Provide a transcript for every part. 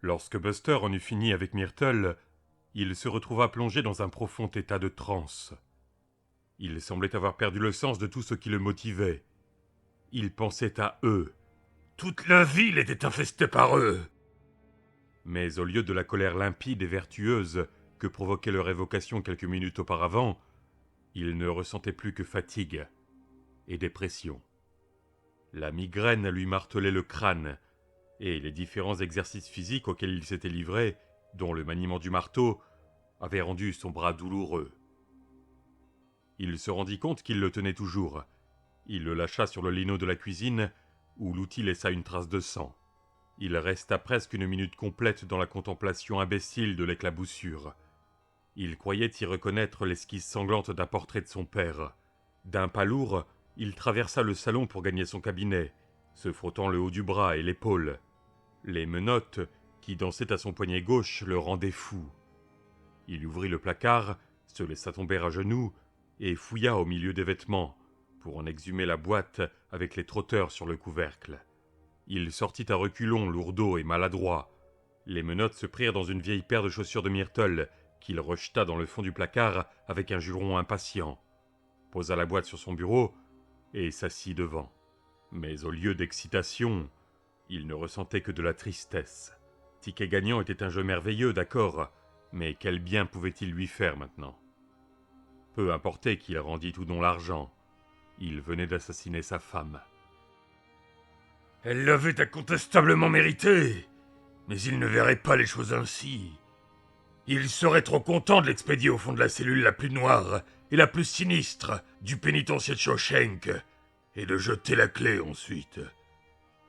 Lorsque Buster en eut fini avec Myrtle, il se retrouva plongé dans un profond état de transe. Il semblait avoir perdu le sens de tout ce qui le motivait. Il pensait à eux. Toute la ville était infestée par eux. Mais au lieu de la colère limpide et vertueuse que provoquait leur évocation quelques minutes auparavant, il ne ressentait plus que fatigue et dépression. La migraine lui martelait le crâne, et les différents exercices physiques auxquels il s'était livré, dont le maniement du marteau, avaient rendu son bras douloureux. Il se rendit compte qu'il le tenait toujours. Il le lâcha sur le lino de la cuisine, où l'outil laissa une trace de sang. Il resta presque une minute complète dans la contemplation imbécile de l'éclaboussure. Il croyait y reconnaître l'esquisse sanglante d'un portrait de son père. D'un pas lourd, il traversa le salon pour gagner son cabinet, se frottant le haut du bras et l'épaule. Les menottes, qui dansaient à son poignet gauche, le rendaient fou. Il ouvrit le placard, se laissa tomber à genoux, et fouilla au milieu des vêtements, pour en exhumer la boîte avec les trotteurs sur le couvercle. Il sortit à reculons, lourdeau et maladroit. Les menottes se prirent dans une vieille paire de chaussures de Myrtle, qu'il rejeta dans le fond du placard avec un juron impatient, posa la boîte sur son bureau et s'assit devant. Mais au lieu d'excitation, il ne ressentait que de la tristesse. Ticket gagnant était un jeu merveilleux, d'accord, mais quel bien pouvait-il lui faire maintenant? Peu importait qu'il rendît ou non l'argent, il venait d'assassiner sa femme. Elle l'avait incontestablement mérité, mais il ne verrait pas les choses ainsi. Il serait trop content de l'expédier au fond de la cellule la plus noire et la plus sinistre du pénitencier de Shawshank, et de jeter la clé ensuite.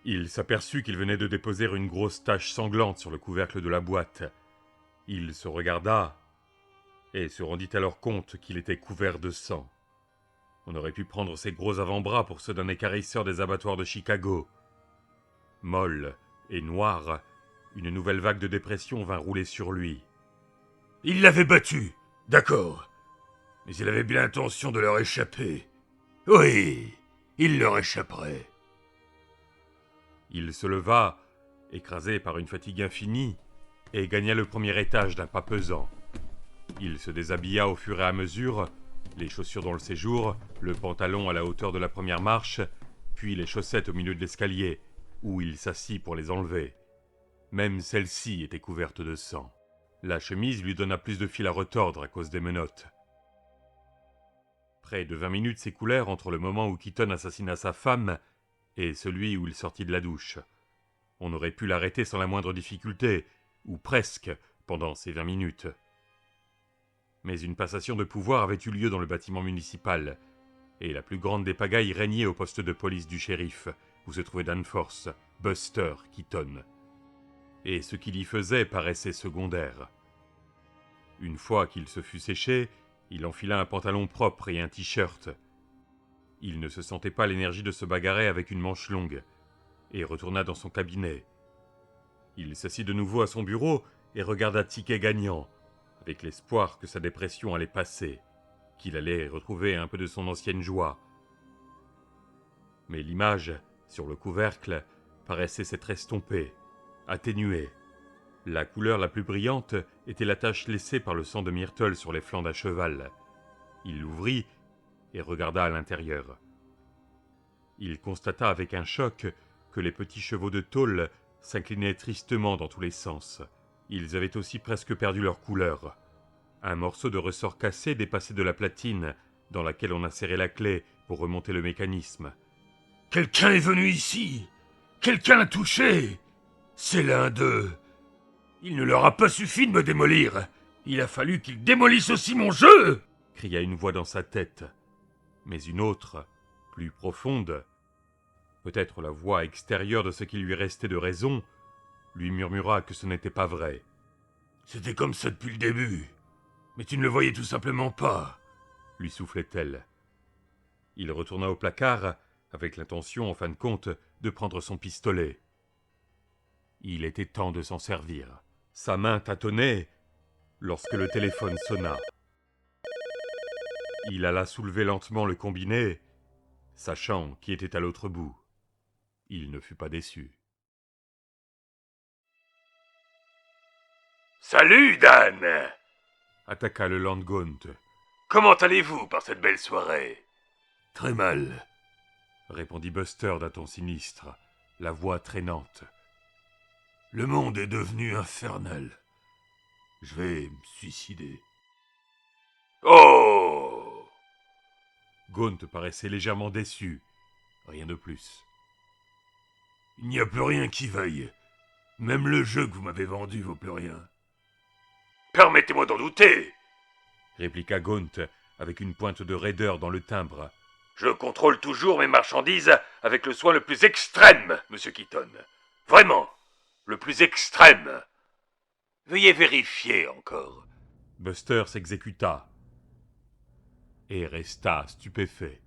Il s'aperçut qu'il venait de déposer une grosse tache sanglante sur le couvercle de la boîte. Il se regarda et se rendit alors compte qu'il était couvert de sang. On aurait pu prendre ses gros avant-bras pour ceux d'un équarrisseur des abattoirs de Chicago. Molle et noire, une nouvelle vague de dépression vint rouler sur lui. Il l'avait battu, d'accord, mais il avait bien l'intention de leur échapper. Oui, il leur échapperait. Il se leva, écrasé par une fatigue infinie, et gagna le premier étage d'un pas pesant. Il se déshabilla au fur et à mesure, les chaussures dans le séjour, le pantalon à la hauteur de la première marche, puis les chaussettes au milieu de l'escalier, où il s'assit pour les enlever. Même celle-ci était couverte de sang. La chemise lui donna plus de fil à retordre à cause des menottes. Près de 20 minutes s'écoulèrent entre le moment où Keaton assassina sa femme et celui où il sortit de la douche. On aurait pu l'arrêter sans la moindre difficulté, ou presque, pendant ces 20 minutes. Mais une passation de pouvoir avait eu lieu dans le bâtiment municipal, et la plus grande des pagailles régnait au poste de police du shérif, où se trouvait Danforth, Buster, Keaton. Et ce qu'il y faisait paraissait secondaire. Une fois qu'il se fut séché, il enfila un pantalon propre et un t-shirt. Il ne se sentait pas l'énergie de se bagarrer avec une manche longue, et retourna dans son cabinet. Il s'assit de nouveau à son bureau et regarda Ticket gagnant, avec l'espoir que sa dépression allait passer, qu'il allait retrouver un peu de son ancienne joie. Mais l'image, sur le couvercle, paraissait s'être estompée, atténuée. La couleur la plus brillante était la tache laissée par le sang de Myrtle sur les flancs d'un cheval. Il l'ouvrit et regarda à l'intérieur. Il constata avec un choc que les petits chevaux de tôle s'inclinaient tristement dans tous les sens. Ils avaient aussi presque perdu leur couleur. Un morceau de ressort cassé dépassait de la platine, dans laquelle on insérait la clé pour remonter le mécanisme. « Quelqu'un est venu ici! Quelqu'un l'a touché! C'est l'un d'eux! Il ne leur a pas suffi de me démolir! Il a fallu qu'ils démolissent aussi mon jeu !» cria une voix dans sa tête. Mais une autre, plus profonde, peut-être la voix extérieure de ce qui lui restait de raison, lui murmura que ce n'était pas vrai. « C'était comme ça depuis le début, mais tu ne le voyais tout simplement pas, » lui soufflait-elle. Il retourna au placard, avec l'intention, en fin de compte, de prendre son pistolet. Il était temps de s'en servir. Sa main tâtonnait lorsque le téléphone sonna. Il alla soulever lentement le combiné, sachant qui était à l'autre bout. Il ne fut pas déçu. Salut, Dan! attaqua le Lord Gaunt. Comment allez-vous par cette belle soirée? Très mal, Répondit Buster d'un ton sinistre, la voix traînante. le monde est devenu infernal. Je vais me suicider. Oh! Gaunt paraissait légèrement déçu, rien de plus. Il n'y a plus rien qui vaille. Même le jeu que vous m'avez vendu vaut plus rien. Permettez-moi d'en douter. Répliqua Gaunt avec une pointe de raideur dans le timbre. Je contrôle toujours mes marchandises avec le soin le plus extrême, Monsieur Keaton. Vraiment, le plus extrême. Veuillez vérifier encore. Buster s'exécuta et resta stupéfait.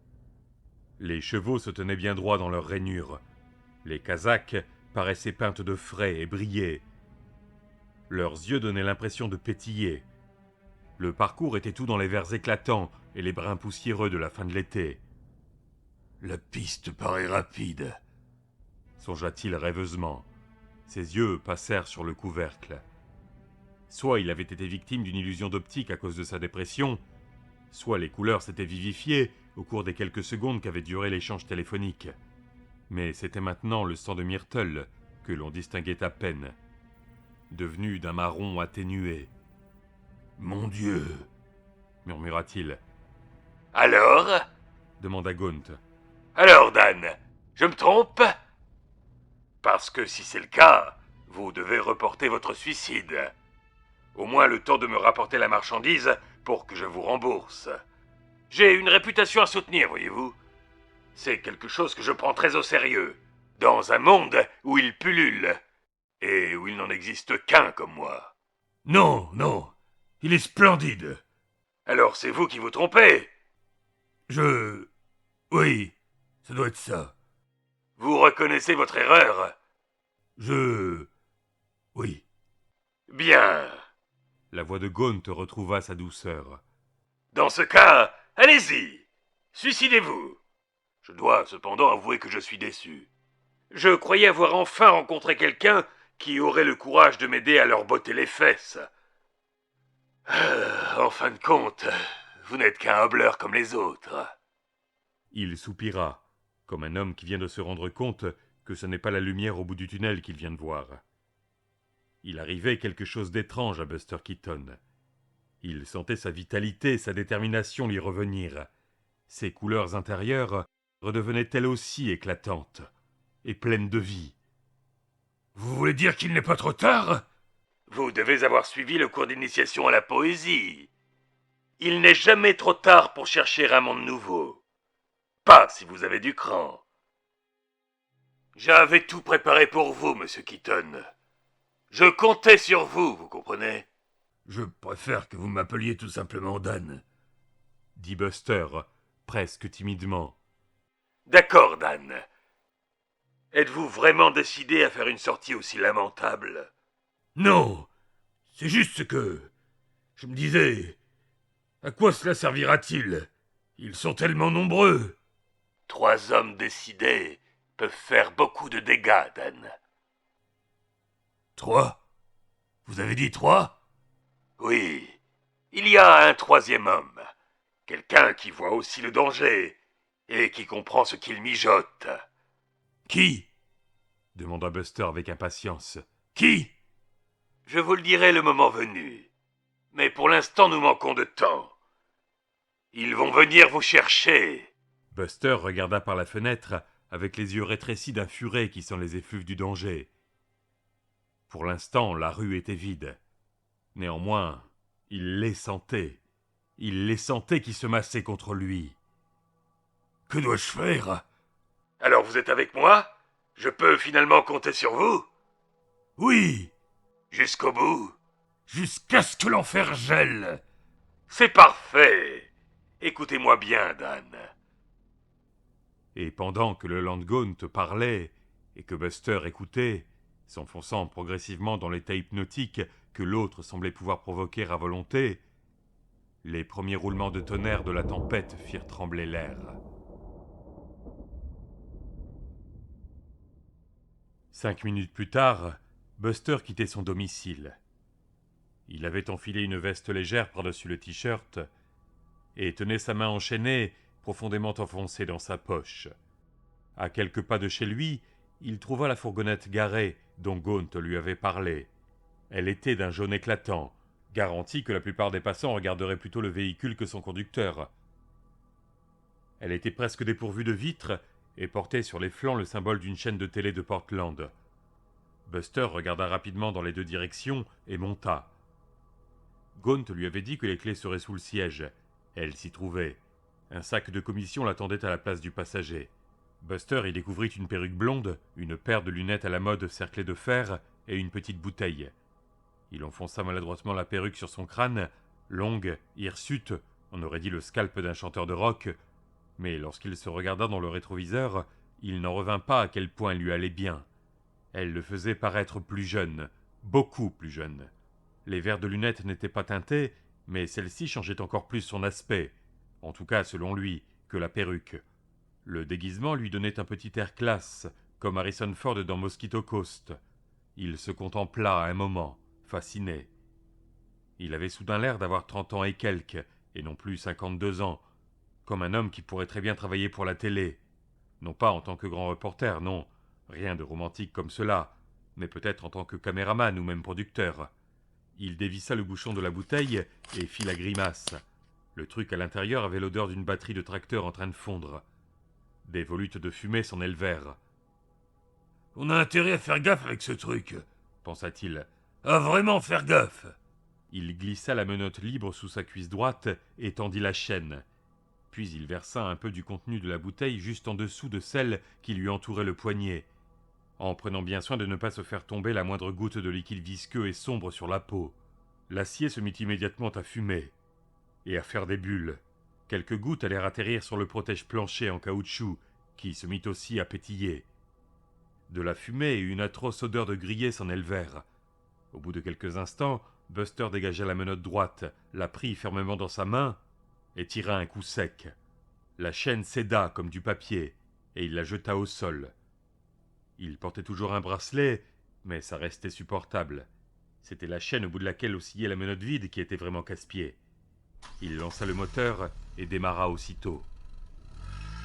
Les chevaux se tenaient bien droit dans leurs rainures. Les casaques paraissaient peintes de frais et brillaient. Leurs yeux donnaient l'impression de pétiller. Le parcours était tout dans les verts éclatants et les brins poussiéreux de la fin de l'été. La piste paraît rapide. Songea-t-il rêveusement. Ses yeux passèrent sur le couvercle. Soit il avait été victime d'une illusion d'optique à cause de sa dépression, soit les couleurs s'étaient vivifiées au cours des quelques secondes qu'avait duré l'échange téléphonique. Mais c'était maintenant le sang de Myrtle que l'on distinguait à peine, devenu d'un marron atténué. « Mon Dieu !» murmura-t-il. « Alors ?» demanda Gaunt. « Alors, Dan, je me trompe ? Parce que si c'est le cas, vous devez reporter votre suicide. Au moins le temps de me rapporter la marchandise pour que je vous rembourse. J'ai une réputation à soutenir, voyez-vous. C'est quelque chose que je prends très au sérieux, dans un monde où il pullule, et où il n'en existe qu'un comme moi. » « Non, non, il est splendide. »« Alors c'est vous qui vous trompez. » Oui, ça doit être ça. »« Vous reconnaissez votre erreur. » »« Oui. » »« Bien. » La voix de Gaunt retrouva sa douceur. « Dans ce cas, allez-y. Suicidez-vous. Je dois cependant avouer que je suis déçu. Je croyais avoir enfin rencontré quelqu'un qui aurait le courage de m'aider à leur botter les fesses. En fin de compte, vous n'êtes qu'un hobbleur comme les autres. » Il soupira, comme un homme qui vient de se rendre compte que ce n'est pas la lumière au bout du tunnel qu'il vient de voir. Il arrivait quelque chose d'étrange à Buster Keaton. Il sentait sa vitalité, sa détermination lui revenir. Ses couleurs intérieures redevenaient elles aussi éclatantes et pleines de vie. « Vous voulez dire qu'il n'est pas trop tard ? » ?»« Vous devez avoir suivi le cours d'initiation à la poésie. Il n'est jamais trop tard pour chercher un monde nouveau. Pas si vous avez du cran. J'avais tout préparé pour vous, Monsieur Keaton. Je comptais sur vous, vous comprenez ? » »« Je préfère que vous m'appeliez tout simplement Dan. » dit Buster, presque timidement. « D'accord, Dan. Êtes-vous vraiment décidé à faire une sortie aussi lamentable ? » ?»« Non, c'est juste que... Je me disais... À quoi cela servira-t-il ? Ils sont tellement nombreux. » »« 3 hommes décidés peuvent faire beaucoup de dégâts, Dan. » »« 3 ? Vous avez dit 3 ? » ?»« Oui, il y a un 3e homme. Quelqu'un qui voit aussi le danger et qui comprend ce qu'il mijote. » »« Qui ? » demanda Buster avec impatience. Qui ? Je vous le dirai le moment venu. Mais pour l'instant, nous manquons de temps. Ils vont venir vous chercher. Buster regarda par la fenêtre avec les yeux rétrécis d'un furet qui sent les effluves du danger. Pour l'instant, la rue était vide. Néanmoins, il les sentait. Il les sentait qui se massaient contre lui. « Que dois-je faire ? » ?»« Alors vous êtes avec moi ? Je peux finalement compter sur vous ? » ?»« Oui, Jusqu'au bout ? » »« jusqu'à ce que l'enfer gèle. » »« C'est parfait. Écoutez-moi bien, Dan. » Et pendant que le Lord Gaunt parlait et que Buster écoutait, s'enfonçant progressivement dans l'état hypnotique que l'autre semblait pouvoir provoquer à volonté, les premiers roulements de tonnerre de la tempête firent trembler l'air. 5 minutes plus tard, Buster quittait son domicile. Il avait enfilé une veste légère par-dessus le t-shirt et tenait sa main enchaînée profondément enfoncée dans sa poche. À quelques pas de chez lui, il trouva la fourgonnette garée dont Gaunt lui avait parlé. Elle était d'un jaune éclatant, garantie que la plupart des passants regarderaient plutôt le véhicule que son conducteur. Elle était presque dépourvue de vitres et portait sur les flancs le symbole d'une chaîne de télé de Portland. Buster regarda rapidement dans les deux directions et monta. Gaunt lui avait dit que les clés seraient sous le siège. Elles s'y trouvaient. Un sac de commission l'attendait à la place du passager. Buster y découvrit une perruque blonde, une paire de lunettes à la mode cerclées de fer et une petite bouteille. Il enfonça maladroitement la perruque sur son crâne, longue, hirsute, on aurait dit le scalp d'un chanteur de rock, mais lorsqu'il se regarda dans le rétroviseur, il n'en revint pas à quel point elle lui allait bien. Elle le faisait paraître plus jeune, beaucoup plus jeune. Les verres de lunettes n'étaient pas teintés, mais celle-ci changeait encore plus son aspect, en tout cas selon lui, que la perruque. Le déguisement lui donnait un petit air classe, comme Harrison Ford dans Mosquito Coast. Il se contempla un moment, fasciné. Il avait soudain l'air d'avoir 30 ans et quelques, et non plus 52 ans, comme un homme qui pourrait très bien travailler pour la télé. Non pas en tant que grand reporter, non, rien de romantique comme cela, mais peut-être en tant que caméraman ou même producteur. Il dévissa le bouchon de la bouteille et fit la grimace. Le truc à l'intérieur avait l'odeur d'une batterie de tracteur en train de fondre. Des volutes de fumée s'en élevèrent. « On a intérêt à faire gaffe avec ce truc, » pensa-t-il. « À vraiment faire gaffe !» Il glissa la menotte libre sous sa cuisse droite et tendit la chaîne. Puis il versa un peu du contenu de la bouteille juste en dessous de celle qui lui entourait le poignet, en prenant bien soin de ne pas se faire tomber la moindre goutte de liquide visqueux et sombre sur la peau. L'acier se mit immédiatement à fumer et à faire des bulles. Quelques gouttes allèrent atterrir sur le protège-plancher en caoutchouc, qui se mit aussi à pétiller. De la fumée et une atroce odeur de grillé s'en élevèrent. Au bout de quelques instants, Buster dégagea la menotte droite, la prit fermement dans sa main et tira un coup sec. La chaîne céda comme du papier, et il la jeta au sol. Il portait toujours un bracelet, mais ça restait supportable. C'était la chaîne au bout de laquelle oscillait la menotte vide qui était vraiment casse-pied. Il lança le moteur et démarra aussitôt.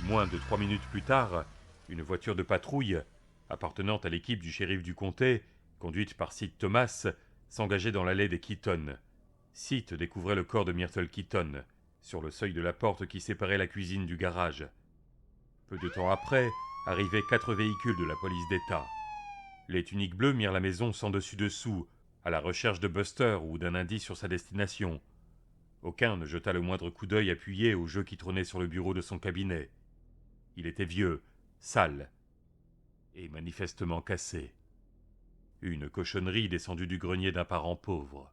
Moins de 3 minutes plus tard, une voiture de patrouille, appartenant à l'équipe du shérif du comté, conduite par Sid Thomas, s'engageait dans l'allée des Keaton. Sid découvrait le corps de Myrtle Keaton, sur le seuil de la porte qui séparait la cuisine du garage. Peu de temps après, arrivaient 4 véhicules de la police d'État. Les tuniques bleues mirent la maison sans dessus-dessous, à la recherche de Buster ou d'un indice sur sa destination. Aucun ne jeta le moindre coup d'œil appuyé au jeu qui trônait sur le bureau de son cabinet. Il était vieux, sale et manifestement cassé. Une cochonnerie descendue du grenier d'un parent pauvre.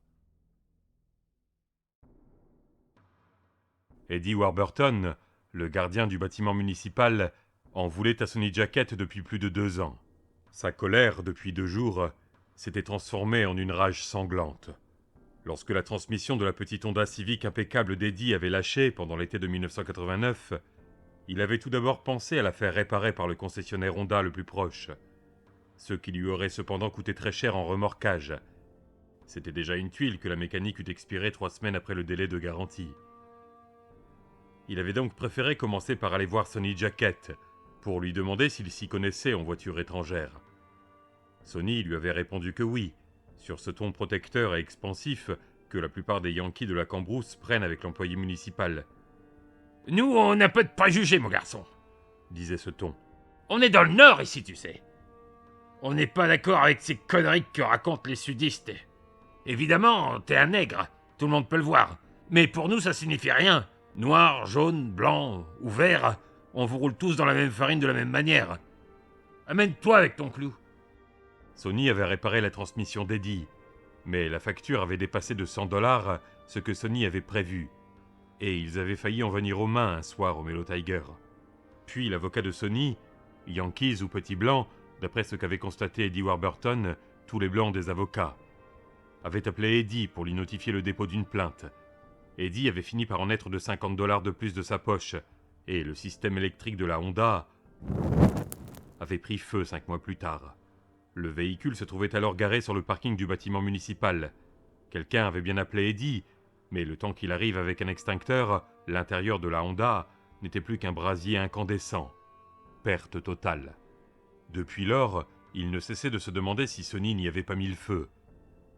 Eddie Warburton, le gardien du bâtiment municipal, en voulait à Sonny Jacket depuis plus de 2 ans. Sa colère, depuis 2 jours, s'était transformée en une rage sanglante. Lorsque la transmission de la petite Honda Civic impeccable d'Eddie avait lâché pendant l'été de 1989, il avait tout d'abord pensé à la faire réparer par le concessionnaire Honda le plus proche, ce qui lui aurait cependant coûté très cher en remorquage. C'était déjà une tuile que la mécanique eût expiré 3 semaines après le délai de garantie. Il avait donc préféré commencer par aller voir Sonny Jacket, pour lui demander s'il s'y connaissait en voiture étrangère. Sonny lui avait répondu que oui, sur ce ton protecteur et expansif que la plupart des Yankees de la Cambrousse prennent avec l'employé municipal. « Nous, on a peu de préjugés, mon garçon, » disait ce ton. « On est dans le Nord ici, tu sais. On n'est pas d'accord avec ces conneries que racontent les sudistes. Évidemment, t'es un nègre, tout le monde peut le voir. Mais pour nous, ça signifie rien. Noir, jaune, blanc ou vert, on vous roule tous dans la même farine de la même manière. Amène-toi avec ton clou. » Sonny avait réparé la transmission d'Eddie, mais la facture avait dépassé de $100 ce que Sonny avait prévu, et ils avaient failli en venir aux mains un soir au Mellow Tiger. Puis l'avocat de Sonny, Yankees ou Petit Blanc, d'après ce qu'avait constaté Eddie Warburton, tous les blancs des avocats, avait appelé Eddie pour lui notifier le dépôt d'une plainte. Eddie avait fini par en être de $50 de plus de sa poche, et le système électrique de la Honda avait pris feu 5 mois plus tard. Le véhicule se trouvait alors garé sur le parking du bâtiment municipal. Quelqu'un avait bien appelé Eddie, mais le temps qu'il arrive avec un extincteur, l'intérieur de la Honda n'était plus qu'un brasier incandescent. Perte totale. Depuis lors, il ne cessait de se demander si Sonny n'y avait pas mis le feu.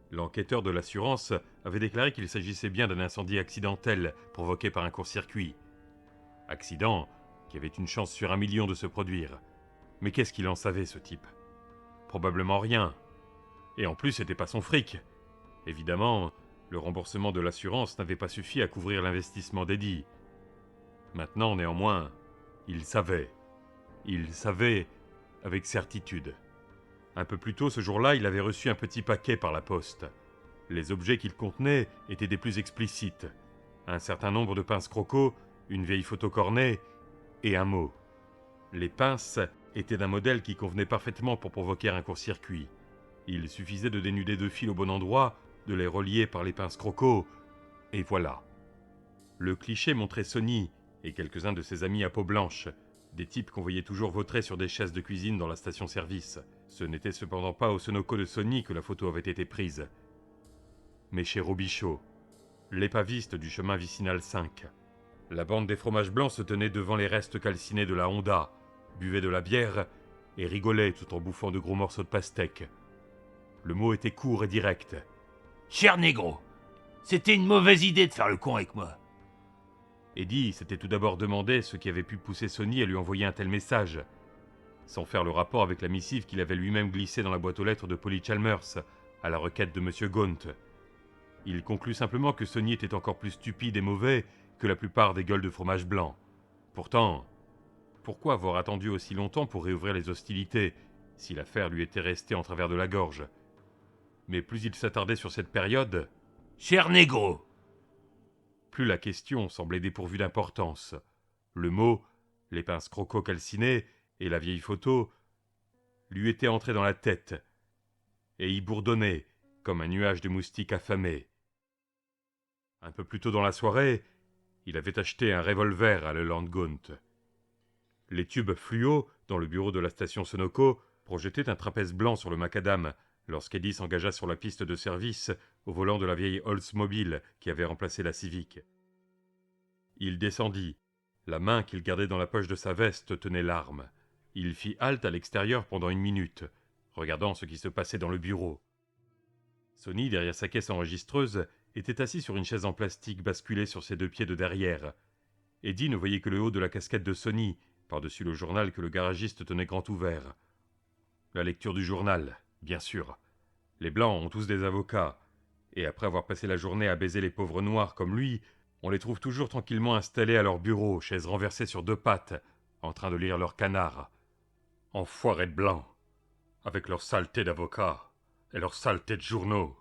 L'enquêteur de l'assurance avait déclaré qu'il s'agissait bien d'un incendie accidentel provoqué par un court-circuit. Accident qui avait une chance sur 1 million de se produire. Mais qu'est-ce qu'il en savait, ce type? Probablement rien. Et en plus, c'était pas son fric. Évidemment, le remboursement de l'assurance n'avait pas suffi à couvrir l'investissement d'Eddie. Maintenant, néanmoins, il savait. Il savait avec certitude. Un peu plus tôt ce jour-là, il avait reçu un petit paquet par la poste. Les objets qu'il contenait étaient des plus explicites. Un certain nombre de pinces croco, une vieille photo cornée et un mot. Les pinces étaient d'un modèle qui convenait parfaitement pour provoquer un court-circuit. Il suffisait de dénuder 2 fils au bon endroit, de les relier par les pinces croco, et voilà. Le cliché montrait Sonny et quelques-uns de ses amis à peau blanche, des types qu'on voyait toujours vautrer sur des chaises de cuisine dans la station-service. Ce n'était cependant pas au Sunoco de Sonny que la photo avait été prise, mais chez Robichaud, l'épaviste du chemin vicinal 5. La bande des fromages blancs se tenait devant les restes calcinés de la Honda, buvait de la bière et rigolait tout en bouffant de gros morceaux de pastèque. Le mot était court et direct. « Cher négro, c'était une mauvaise idée de faire le con avec moi. » Eddie s'était tout d'abord demandé ce qui avait pu pousser Sonny à lui envoyer un tel message, sans faire le rapport avec la missive qu'il avait lui-même glissée dans la boîte aux lettres de Polly Chalmers, à la requête de M. Gaunt. Il conclut simplement que Sonny était encore plus stupide et mauvais que la plupart des gueules de fromage blanc. Pourtant, pourquoi avoir attendu aussi longtemps pour réouvrir les hostilités, si l'affaire lui était restée en travers de la gorge? Mais plus il s'attardait sur cette période, « Cher négro !» plus la question semblait dépourvue d'importance. Le mot, les pinces croco calcinées et la vieille photo lui étaient entrés dans la tête, et y bourdonnaient comme un nuage de moustiques affamés. Un peu plus tôt dans la soirée, il avait acheté un revolver à Leland Gaunt. Les tubes fluo, dans le bureau de la station Sunoco, projetaient un trapèze blanc sur le macadam lorsqu'Eddie s'engagea sur la piste de service au volant de la vieille Oldsmobile qui avait remplacé la Civic. Il descendit. La main qu'il gardait dans la poche de sa veste tenait l'arme. Il fit halte à l'extérieur pendant 1 minute, regardant ce qui se passait dans le bureau. Sonny, derrière sa caisse enregistreuse, était assis sur une chaise en plastique basculée sur ses 2 pieds de derrière. Eddie ne voyait que le haut de la casquette de Sonny, par-dessus le journal que le garagiste tenait grand ouvert. La lecture du journal, bien sûr. Les Blancs ont tous des avocats, et après avoir passé la journée à baiser les pauvres noirs comme lui, on les trouve toujours tranquillement installés à leur bureau, chaises renversées sur 2 pattes, en train de lire leur canard. Enfoirés de blancs, avec leur saleté d'avocats et leur saleté de journaux.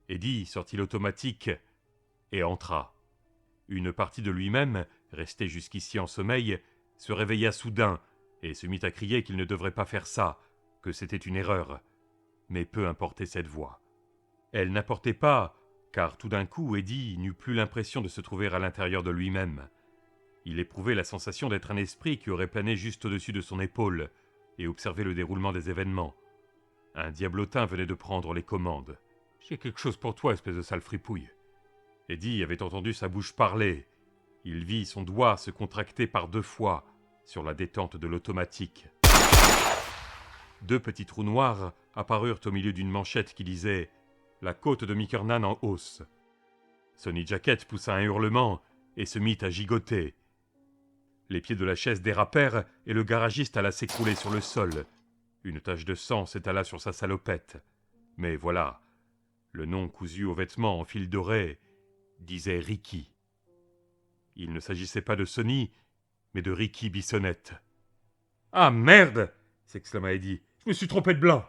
Eddie sortit l'automatique et entra. Une partie de lui-même, restée jusqu'ici en sommeil, se réveilla soudain et se mit à crier qu'il ne devrait pas faire ça, que c'était une erreur. Mais peu importait cette voix. Elle n'importait pas, car tout d'un coup, Eddie n'eut plus l'impression de se trouver à l'intérieur de lui-même. Il éprouvait la sensation d'être un esprit qui aurait plané juste au-dessus de son épaule et observé le déroulement des événements. Un diablotin venait de prendre les commandes. « J'ai quelque chose pour toi, espèce de sale fripouille. » Eddie avait entendu sa bouche parler. Il vit son doigt se contracter par 2 fois sur la détente de l'automatique. 2 petits trous noirs apparurent au milieu d'une manchette qui disait « La côte de Mickernan en hausse ». Sonny Jacket poussa un hurlement et se mit à gigoter. Les pieds de la chaise dérapèrent et le garagiste alla s'écrouler sur le sol. Une tache de sang s'étala sur sa salopette. Mais voilà, le nom cousu aux vêtements en fil doré disait Ricky. Il ne s'agissait pas de Sonny, mais de Ricky Bissonnette. « Ah merde !» s'exclama Eddie. « Je me suis trompé de blanc !»«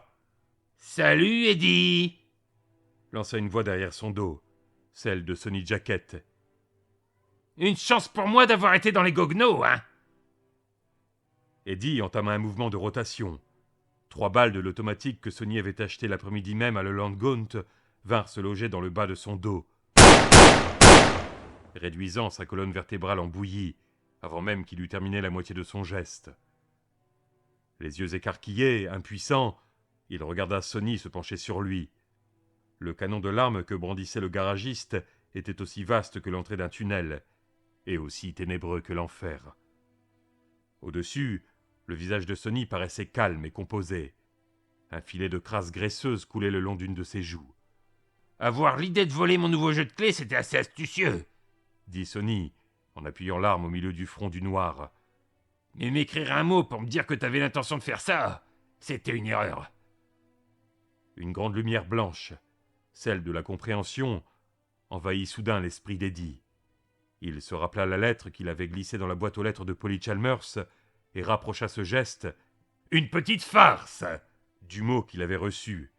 Salut, Eddie !» lança une voix derrière son dos, celle de Sonny Jacket. « Une chance pour moi d'avoir été dans les goguenots, hein !» Eddie entama un mouvement de rotation. 3 balles de l'automatique que Sonny avait acheté l'après-midi même à Leland Gaunt vinrent se loger dans le bas de son dos, réduisant sa colonne vertébrale en bouillie, avant même qu'il eût terminé la moitié de son geste. Les yeux écarquillés, impuissant, il regarda Sonny se pencher sur lui. Le canon de l'arme que brandissait le garagiste était aussi vaste que l'entrée d'un tunnel, et aussi ténébreux que l'enfer. Au-dessus, le visage de Sonny paraissait calme et composé. Un filet de crasse graisseuse coulait le long d'une de ses joues. « Avoir l'idée de voler mon nouveau jeu de clés, c'était assez astucieux, » dit Sonny, en appuyant l'arme au milieu du front du noir. « mais m'écrire un mot pour me dire que t'avais l'intention de faire ça, c'était une erreur. » Une grande lumière blanche, celle de la compréhension, envahit soudain l'esprit d'Eddie. Il se rappela la lettre qu'il avait glissée dans la boîte aux lettres de Polly Chalmers et rapprocha ce geste, Une petite farce, du mot qu'il avait reçu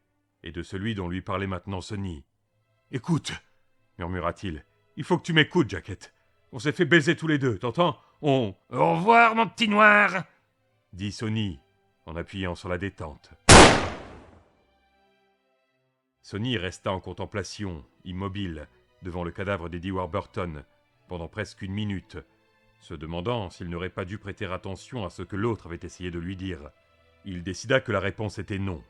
et de celui dont lui parlait maintenant Sonny. « Écoute, murmura-t-il, il faut que tu m'écoutes, Jacket. On s'est fait baiser tous les deux, t'entends? Au revoir, mon petit noir, dit Sonny, en appuyant sur la détente. Sonny resta en contemplation, immobile, devant le cadavre d'Eddie Warburton, pendant presque une minute, se demandant s'il n'aurait pas dû prêter attention à ce que l'autre avait essayé de lui dire. Il décida que la réponse était non.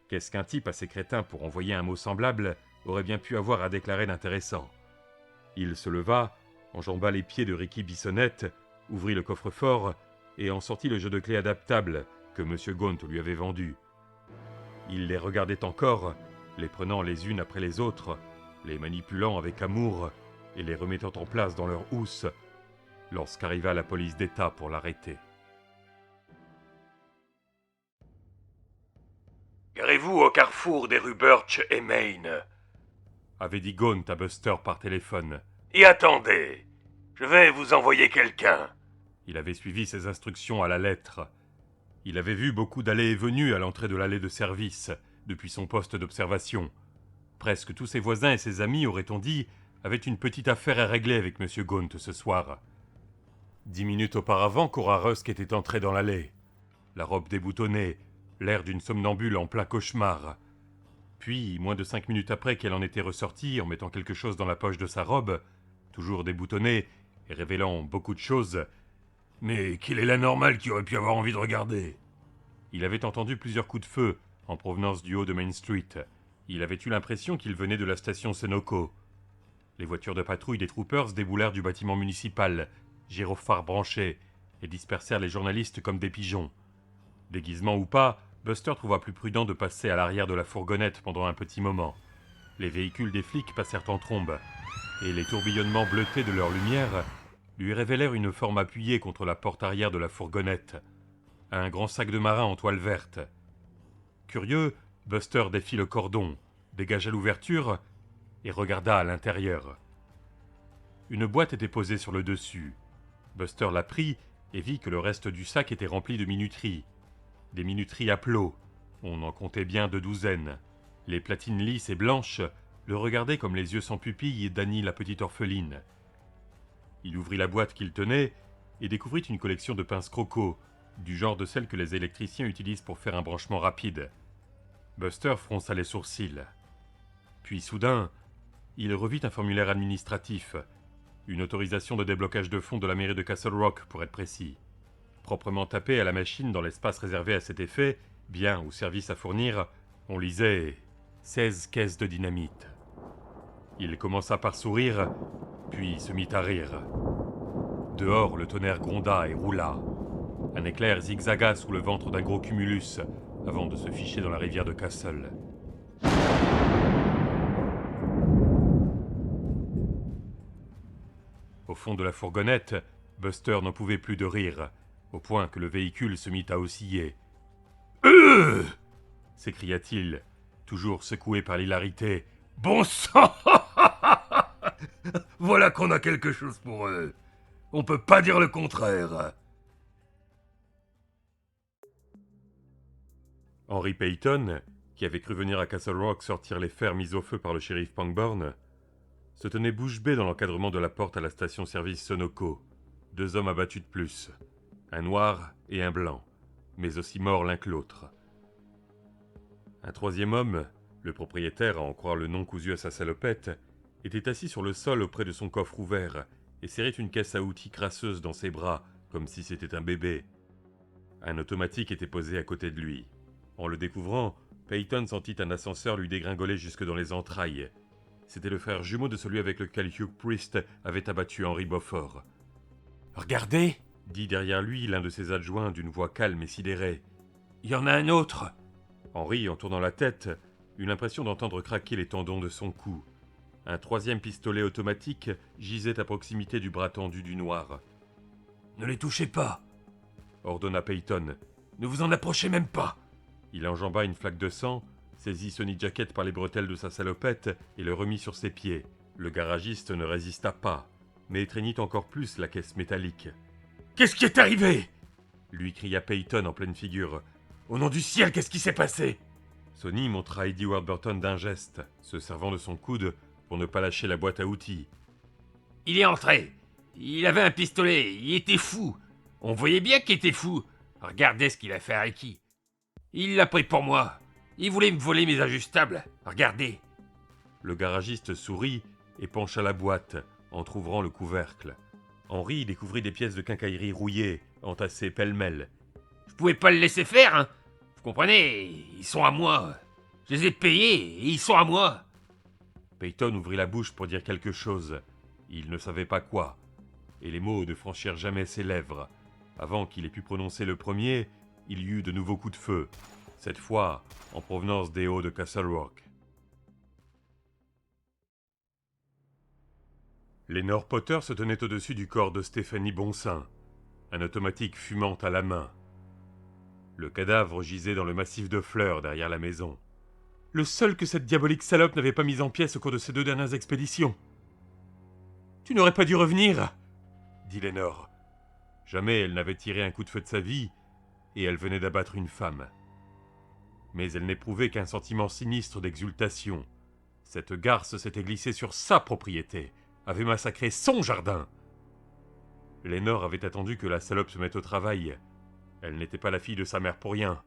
Qu'est-ce qu'un type assez crétin pour envoyer un mot semblable aurait bien pu avoir à déclarer d'intéressant? Il se leva, enjamba les pieds de Ricky Bissonnette, ouvrit le coffre-fort et en sortit le jeu de clés adaptable que M. Gaunt lui avait vendu. Il les regardait encore, les prenant les unes après les autres, les manipulant avec amour et les remettant en place dans leur housse, lorsqu'arriva la police d'État pour l'arrêter. Garez-vous au carrefour des rues Birch et Main. Avait dit Gaunt à Buster par téléphone. Et attendez, je vais vous envoyer quelqu'un. Il avait suivi ses instructions à la lettre. Il avait vu beaucoup d'allées et venues à l'entrée de l'allée de service, depuis son poste d'observation. Presque tous ses voisins et ses amis, aurait-on dit, avaient une petite affaire à régler avec M. Gaunt ce soir. 10 minutes auparavant, Cora Rusk était entrée dans l'allée. La robe déboutonnée, l'air d'une somnambule en plein cauchemar. Puis, moins de 5 minutes après qu'elle en était ressortie, en mettant quelque chose dans la poche de sa robe, toujours déboutonnée et révélant beaucoup de choses, mais quelle est la normale qui aurait pu avoir envie de regarder? Il avait entendu plusieurs coups de feu en provenance du haut de Main Street. Il avait eu l'impression qu'il venait de la station Sunoco. Les voitures de patrouille des troopers déboulèrent du bâtiment municipal, gyrophares branchés, et dispersèrent les journalistes comme des pigeons. Déguisement ou pas, Buster trouva plus prudent de passer à l'arrière de la fourgonnette pendant un petit moment. Les véhicules des flics passèrent en trombe, et les tourbillonnements bleutés de leur lumière lui révélèrent une forme appuyée contre la porte arrière de la fourgonnette, un grand sac de marin en toile verte. Curieux, Buster défit le cordon, dégagea l'ouverture et regarda à l'intérieur. Une boîte était posée sur le dessus. Buster la prit et vit que le reste du sac était rempli de minuteries. Des minuteries à plot, on en comptait bien 2 douzaines. Les platines lisses et blanches le regardaient comme les yeux sans pupille d'Annie la petite orpheline. Il ouvrit la boîte qu'il tenait et découvrit une collection de pinces croco, du genre de celles que les électriciens utilisent pour faire un branchement rapide. Buster fronça les sourcils. Puis soudain, il revit un formulaire administratif, une autorisation de déblocage de fonds de la mairie de Castle Rock pour être précis. Proprement tapé à la machine dans l'espace réservé à cet effet, bien ou service à fournir, on lisait 16 caisses de dynamite. Il commença par sourire, puis se mit à rire. Dehors, le tonnerre gronda et roula. Un éclair zigzaga sous le ventre d'un gros cumulus, avant de se ficher dans la rivière de Castle. Au fond de la fourgonnette, Buster n'en pouvait plus de rire, au point que le véhicule se mit à osciller. S'écria-t-il, toujours secoué par l'hilarité. Bon sang. Voilà qu'on a quelque chose pour eux. On peut pas dire le contraire. Henry Payton, qui avait cru venir à Castle Rock sortir les fers mis au feu par le shérif Pangborn, se tenait bouche bée dans l'encadrement de la porte à la station-service Sunoco. 2 hommes abattus de plus, un noir et un blanc, mais aussi morts l'un que l'autre. Un 3e homme, le propriétaire à en croire le nom cousu à sa salopette, était assis sur le sol auprès de son coffre ouvert et serrait une caisse à outils crasseuse dans ses bras, comme si c'était un bébé. Un automatique était posé à côté de lui. En le découvrant, Peyton sentit un ascenseur lui dégringoler jusque dans les entrailles. C'était le frère jumeau de celui avec lequel Hugh Priest avait abattu Henry Beaufort. « Regardez !» dit derrière lui l'un de ses adjoints d'une voix calme et sidérée. « Il y en a un autre !» Henry, en tournant la tête, eut l'impression d'entendre craquer les tendons de son cou. Un troisième pistolet automatique gisait à proximité du bras tendu du noir. « Ne les touchez pas !» ordonna Peyton. « Ne vous en approchez même pas !» Il enjamba une flaque de sang, saisit Sonny Jacket par les bretelles de sa salopette et le remit sur ses pieds. Le garagiste ne résista pas, mais étreignit encore plus la caisse métallique. « Qu'est-ce qui est arrivé ?» lui cria Peyton en pleine figure. « Au nom du ciel, qu'est-ce qui s'est passé ?» Sonny montra Eddie Warburton d'un geste, se servant de son coude pour ne pas lâcher la boîte à outils. « Il est entré. Il avait un pistolet. Il était fou. On voyait bien qu'il était fou. Regardez ce qu'il a fait à Ricky. Il l'a pris pour moi. Il voulait me voler mes ajustables. Regardez. » Le garagiste sourit et pencha la boîte, entr'ouvrant le couvercle. Henry découvrit des pièces de quincaillerie rouillées, entassées pêle-mêle. « Je pouvais pas le laisser faire, hein. Vous comprenez, ils sont à moi. Je les ai payés et ils sont à moi. » Peyton ouvrit la bouche pour dire quelque chose. Il ne savait pas quoi, et les mots ne franchirent jamais ses lèvres. Avant qu'il ait pu prononcer le premier, il y eut de nouveaux coups de feu, cette fois en provenance des hauts de Castle Rock. Lénore Potter se tenait au-dessus du corps de Stéphanie Bonsin, un automatique fumant à la main. Le cadavre gisait dans le massif de fleurs derrière la maison. Le seul que cette diabolique salope n'avait pas mis en pièces au cours de ses 2 dernières expéditions. « Tu n'aurais pas dû revenir !» dit Lénore. Jamais elle n'avait tiré un coup de feu de sa vie, et elle venait d'abattre une femme. Mais elle n'éprouvait qu'un sentiment sinistre d'exultation. Cette garce s'était glissée sur sa propriété, avait massacré son jardin. Lénore avait attendu que la salope se mette au travail. Elle n'était pas la fille de sa mère pour rien,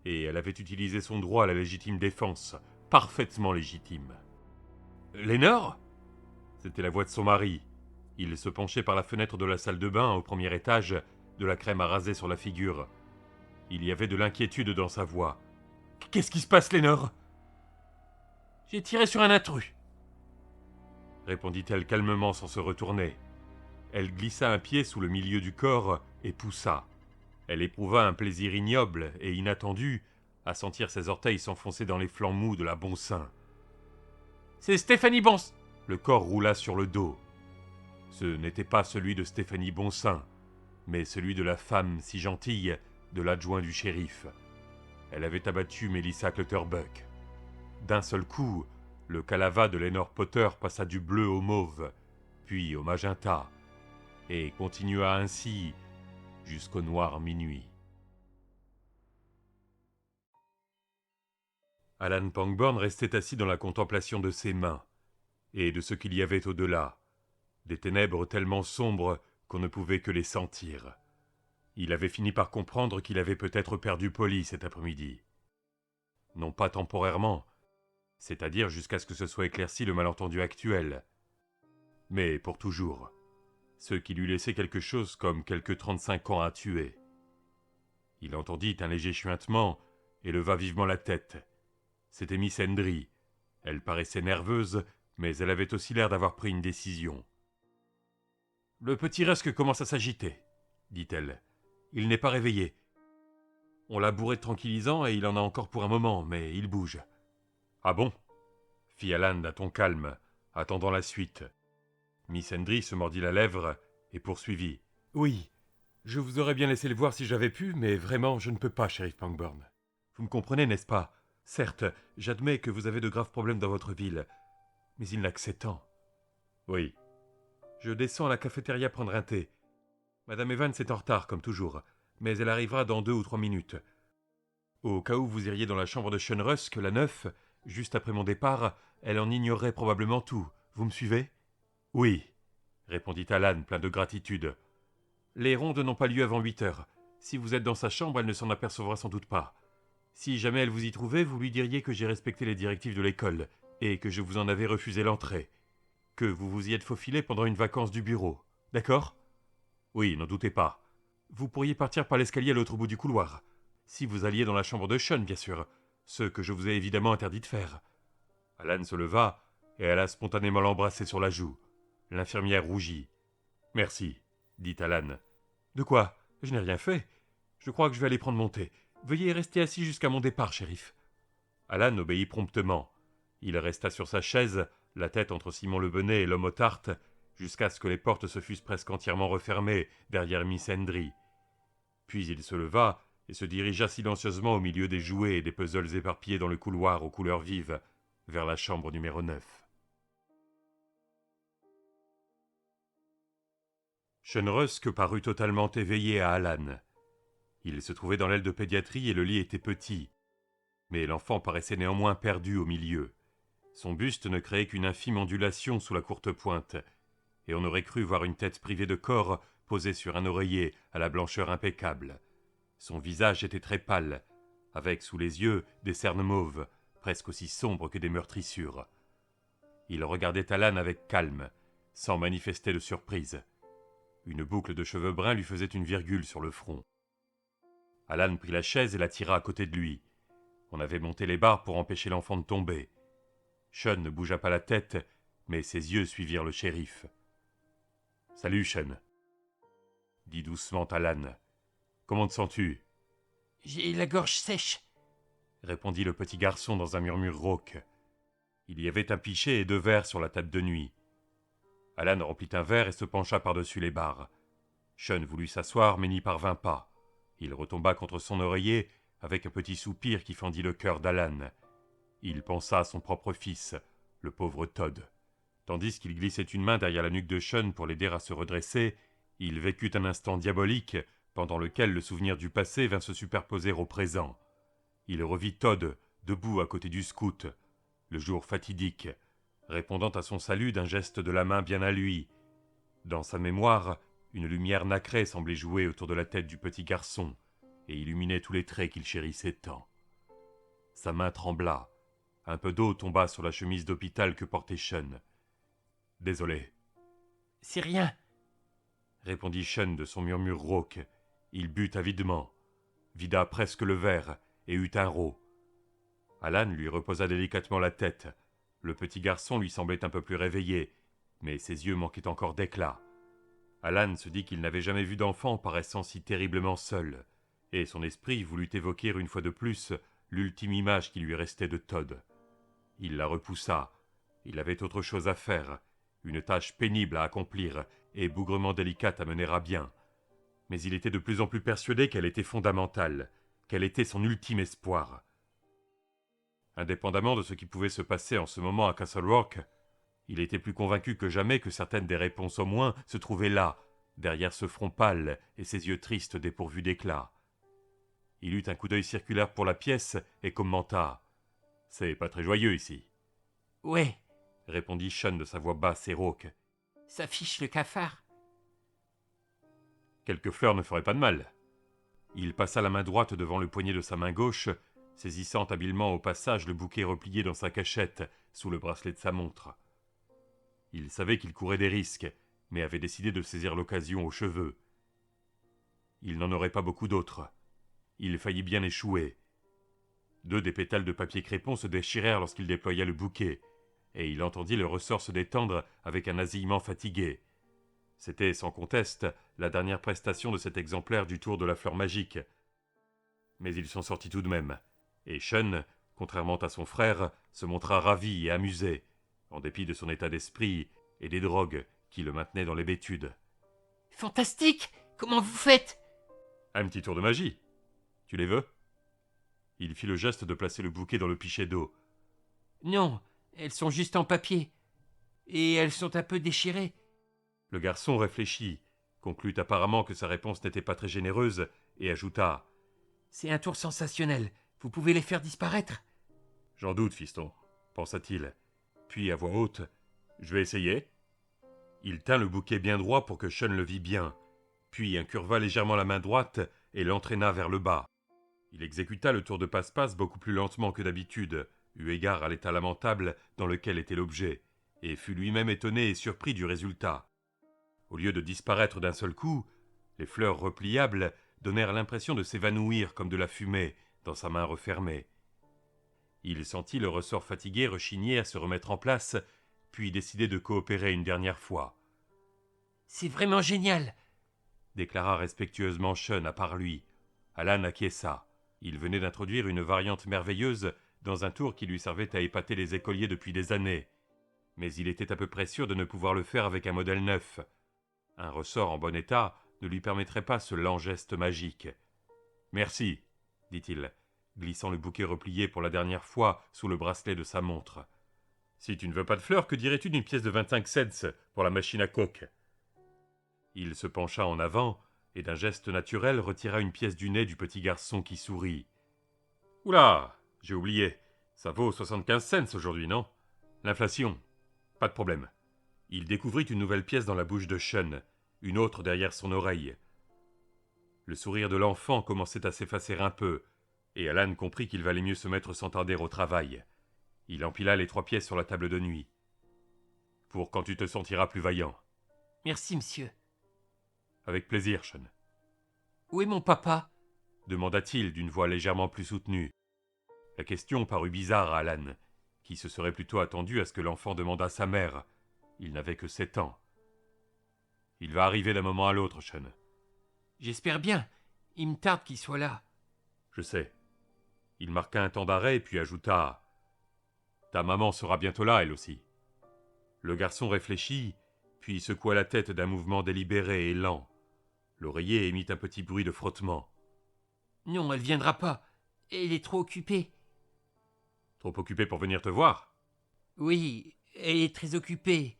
et elle avait utilisé son droit à la légitime défense, parfaitement légitime. « Lénore ?» C'était la voix de son mari. Il se penchait par la fenêtre de la salle de bain au premier étage, de la crème à raser sur la figure. Il y avait de l'inquiétude dans sa voix. « Qu'est-ce qui se passe, Lénore ?»« J'ai tiré sur un intrus, » répondit-elle calmement sans se retourner. Elle glissa un pied sous le milieu du corps et poussa. Elle éprouva un plaisir ignoble et inattendu à sentir ses orteils s'enfoncer dans les flancs mous de la Bonsin. « C'est Stéphanie Bonsin !» Le corps roula sur le dos. Ce n'était pas celui de Stéphanie Bonsin, mais celui de la femme si gentille de l'adjoint du shérif. Elle avait abattu Melissa Clutterbuck. D'un seul coup, le calava de Lénore Potter passa du bleu au mauve, puis au magenta, et continua ainsi jusqu'au noir minuit. Alan Pangborn restait assis dans la contemplation de ses mains, et de ce qu'il y avait au-delà, des ténèbres tellement sombres qu'on ne pouvait que les sentir. Il avait fini par comprendre qu'il avait peut-être perdu Polly cet après-midi. Non pas temporairement, c'est-à-dire jusqu'à ce que se soit éclairci le malentendu actuel, mais pour toujours, ce qui lui laissait quelque chose comme quelques 35 ans à tuer. Il entendit un léger chuintement et leva vivement la tête. C'était Miss Hendry. Elle paraissait nerveuse, mais elle avait aussi l'air d'avoir pris une décision. « Le petit Rusk commence à s'agiter, » dit-elle. « Il n'est pas réveillé. On l'a bourré de tranquillisant et il en a encore pour un moment, mais il bouge. »« Ah bon ?» fit Alan d'un ton calme, attendant la suite. Miss Hendry se mordit la lèvre et poursuivit. « Oui, je vous aurais bien laissé le voir si j'avais pu, mais vraiment, je ne peux pas, shérif Pangborn. Vous me comprenez, n'est-ce pas? Certes, j'admets que vous avez de graves problèmes dans votre ville, mais il n'a que 7 ans. »« Oui. Je descends à la cafétéria prendre un thé. Madame Evans est en retard, comme toujours, mais elle arrivera dans 2 ou 3 minutes. Au cas où vous iriez dans la chambre de Sean Rusk, la 9, juste après mon départ, elle en ignorerait probablement tout. Vous me suivez ? » ?»« Oui, » répondit Alan, plein de gratitude. « Les rondes n'ont pas lieu avant 8 heures. Si vous êtes dans sa chambre, elle ne s'en apercevra sans doute pas. Si jamais elle vous y trouvait, vous lui diriez que j'ai respecté les directives de l'école et que je vous en avais refusé l'entrée. Que vous vous y êtes faufilé pendant une vacance du bureau. D'accord ? Oui, n'en doutez pas. Vous pourriez partir par l'escalier à l'autre bout du couloir. Si vous alliez dans la chambre de Sean, bien sûr. ce que je vous ai évidemment interdit de faire. » Alan se leva et alla spontanément l'embrasser sur la joue. L'infirmière rougit. « Merci, dit Alan. »« De quoi? Je n'ai rien fait. Je crois que je vais aller prendre mon thé. Veuillez rester assis jusqu'à mon départ, shérif. » Alan obéit promptement. Il resta sur sa chaise, la tête entre Simon le Bonnet et l'homme aux tartes, jusqu'à ce que les portes se fussent presque entièrement refermées derrière Miss Hendry. Puis il se leva et se dirigea silencieusement au milieu des jouets et des puzzles éparpillés dans le couloir aux couleurs vives, vers la chambre numéro 9. Sean Rusk parut totalement éveillé à Alan. Il se trouvait dans l'aile de pédiatrie et le lit était petit. Mais l'enfant paraissait néanmoins perdu au milieu. Son buste ne créait qu'une infime ondulation sous la courte pointe, et on aurait cru voir une tête privée de corps posée sur un oreiller à la blancheur impeccable. Son visage était très pâle, avec sous les yeux des cernes mauves, presque aussi sombres que des meurtrissures. Il regardait Alan avec calme, sans manifester de surprise. Une boucle de cheveux bruns lui faisait une virgule sur le front. Alan prit la chaise et la tira à côté de lui. On avait monté les barres pour empêcher l'enfant de tomber. Sean ne bougea pas la tête, mais ses yeux suivirent le shérif. « Salut, Sean, » dit doucement Alan. « Comment te sens-tu ?»« J'ai la gorge sèche, » répondit le petit garçon dans un murmure rauque. Il y avait un pichet et 2 verres sur la table de nuit. Alan remplit un verre et se pencha par-dessus les barres. Sean voulut s'asseoir, mais n'y parvint pas. Il retomba contre son oreiller avec un petit soupir qui fendit le cœur d'Alan. Il pensa à son propre fils, le pauvre Todd. Tandis qu'il glissait une main derrière la nuque de Sean pour l'aider à se redresser, il vécut un instant diabolique pendant lequel le souvenir du passé vint se superposer au présent. Il revit Todd debout à côté du scout, le jour fatidique, répondant à son salut d'un geste de la main bien à lui. Dans sa mémoire, une lumière nacrée semblait jouer autour de la tête du petit garçon et illuminait tous les traits qu'il chérissait tant. Sa main trembla. Un peu d'eau tomba sur la chemise d'hôpital que portait Sean. « Désolé. »« C'est rien, » répondit Sean de son murmure rauque. Il but avidement, vida presque le verre et eut un rot. Alan lui reposa délicatement la tête. Le petit garçon lui semblait un peu plus réveillé, mais ses yeux manquaient encore d'éclat. Alan se dit qu'il n'avait jamais vu d'enfant paraissant si terriblement seul, et son esprit voulut évoquer une fois de plus l'ultime image qui lui restait de Todd. Il la repoussa. Il avait autre chose à faire, une tâche pénible à accomplir et bougrement délicate à mener à bien. Mais il était de plus en plus persuadé qu'elle était fondamentale, qu'elle était son ultime espoir. Indépendamment de ce qui pouvait se passer en ce moment à Castle Rock, il était plus convaincu que jamais que certaines des réponses au moins se trouvaient là, derrière ce front pâle et ces yeux tristes dépourvus d'éclat. Il eut un coup d'œil circulaire pour la pièce et commenta « C'est pas très joyeux ici. »« Ouais, » répondit Sean de sa voix basse et rauque. « ça fiche le cafard. » Quelques fleurs ne feraient pas de mal. Il passa la main droite devant le poignet de sa main gauche, saisissant habilement au passage le bouquet replié dans sa cachette sous le bracelet de sa montre. Il savait qu'il courait des risques, mais avait décidé de saisir l'occasion aux cheveux. Il n'en aurait pas beaucoup d'autres. Il faillit bien échouer. 2 des pétales de papier crépon se déchirèrent lorsqu'il déploya le bouquet, et il entendit le ressort se détendre avec un nasillement fatigué. C'était, sans conteste, la dernière prestation de cet exemplaire du tour de la fleur magique. Mais il s'en sortit tout de même, et Sean, contrairement à son frère, se montra ravi et amusé, en dépit de son état d'esprit et des drogues qui le maintenaient dans l'hébétude. « Fantastique! Comment vous faites ?»« Un petit tour de magie. Tu les veux ?» Il fit le geste de placer le bouquet dans le pichet d'eau. « Non, elles sont juste en papier. Et elles sont un peu déchirées. » Le garçon réfléchit, conclut apparemment que sa réponse n'était pas très généreuse, et ajouta « C'est un tour sensationnel. Vous pouvez les faire disparaître ?» J'en doute, fiston, pensa-t-il. Puis, à voix haute, « Je vais essayer. » Il tint le bouquet bien droit pour que Sean le vît bien, puis incurva légèrement la main droite et l'entraîna vers le bas. Il exécuta le tour de passe-passe beaucoup plus lentement que d'habitude, eu égard à l'état lamentable dans lequel était l'objet, et fut lui-même étonné et surpris du résultat. Au lieu de disparaître d'un seul coup, les fleurs repliables donnèrent l'impression de s'évanouir comme de la fumée dans sa main refermée. Il sentit le ressort fatigué rechigner à se remettre en place, puis décider de coopérer une dernière fois. « C'est vraiment génial !» déclara respectueusement Sean à part lui. Alan acquiesça. Il venait d'introduire une variante merveilleuse dans un tour qui lui servait à épater les écoliers depuis des années. Mais il était à peu près sûr de ne pouvoir le faire avec un modèle neuf. Un ressort en bon état ne lui permettrait pas ce lent geste magique. « Merci, dit-il, glissant le bouquet replié pour la dernière fois sous le bracelet de sa montre. « Si tu ne veux pas de fleurs, que dirais-tu d'une pièce de 25 cents pour la machine à coke ?» Il se pencha en avant et d'un geste naturel retira une pièce du nez du petit garçon qui sourit. « Oula, j'ai oublié, ça vaut 75 cents aujourd'hui, non ? L'inflation. Pas de problème. » Il découvrit une nouvelle pièce dans la bouche de Sean, une autre derrière son oreille. Le sourire de l'enfant commençait à s'effacer un peu, et Alan comprit qu'il valait mieux se mettre sans tarder au travail. Il empila les 3 pièces sur la table de nuit. « Pour quand tu te sentiras plus vaillant. »« Merci, monsieur. »« Avec plaisir, Sean. »« Où est mon papa ?» demanda-t-il d'une voix légèrement plus soutenue. La question parut bizarre à Alan, qui se serait plutôt attendu à ce que l'enfant demandât sa mère. Il n'avait que 7 ans. « Il va arriver d'un moment à l'autre, Sean. »« J'espère bien. Il me tarde qu'il soit là. »« Je sais. » Il marqua un temps d'arrêt puis ajouta « Ta maman sera bientôt là, elle aussi. » Le garçon réfléchit, puis secoua la tête d'un mouvement délibéré et lent. L'oreiller émit un petit bruit de frottement. « Non, elle viendra pas. Elle est trop occupée. »« Trop occupée pour venir te voir ? » ?»« Oui, elle est très occupée.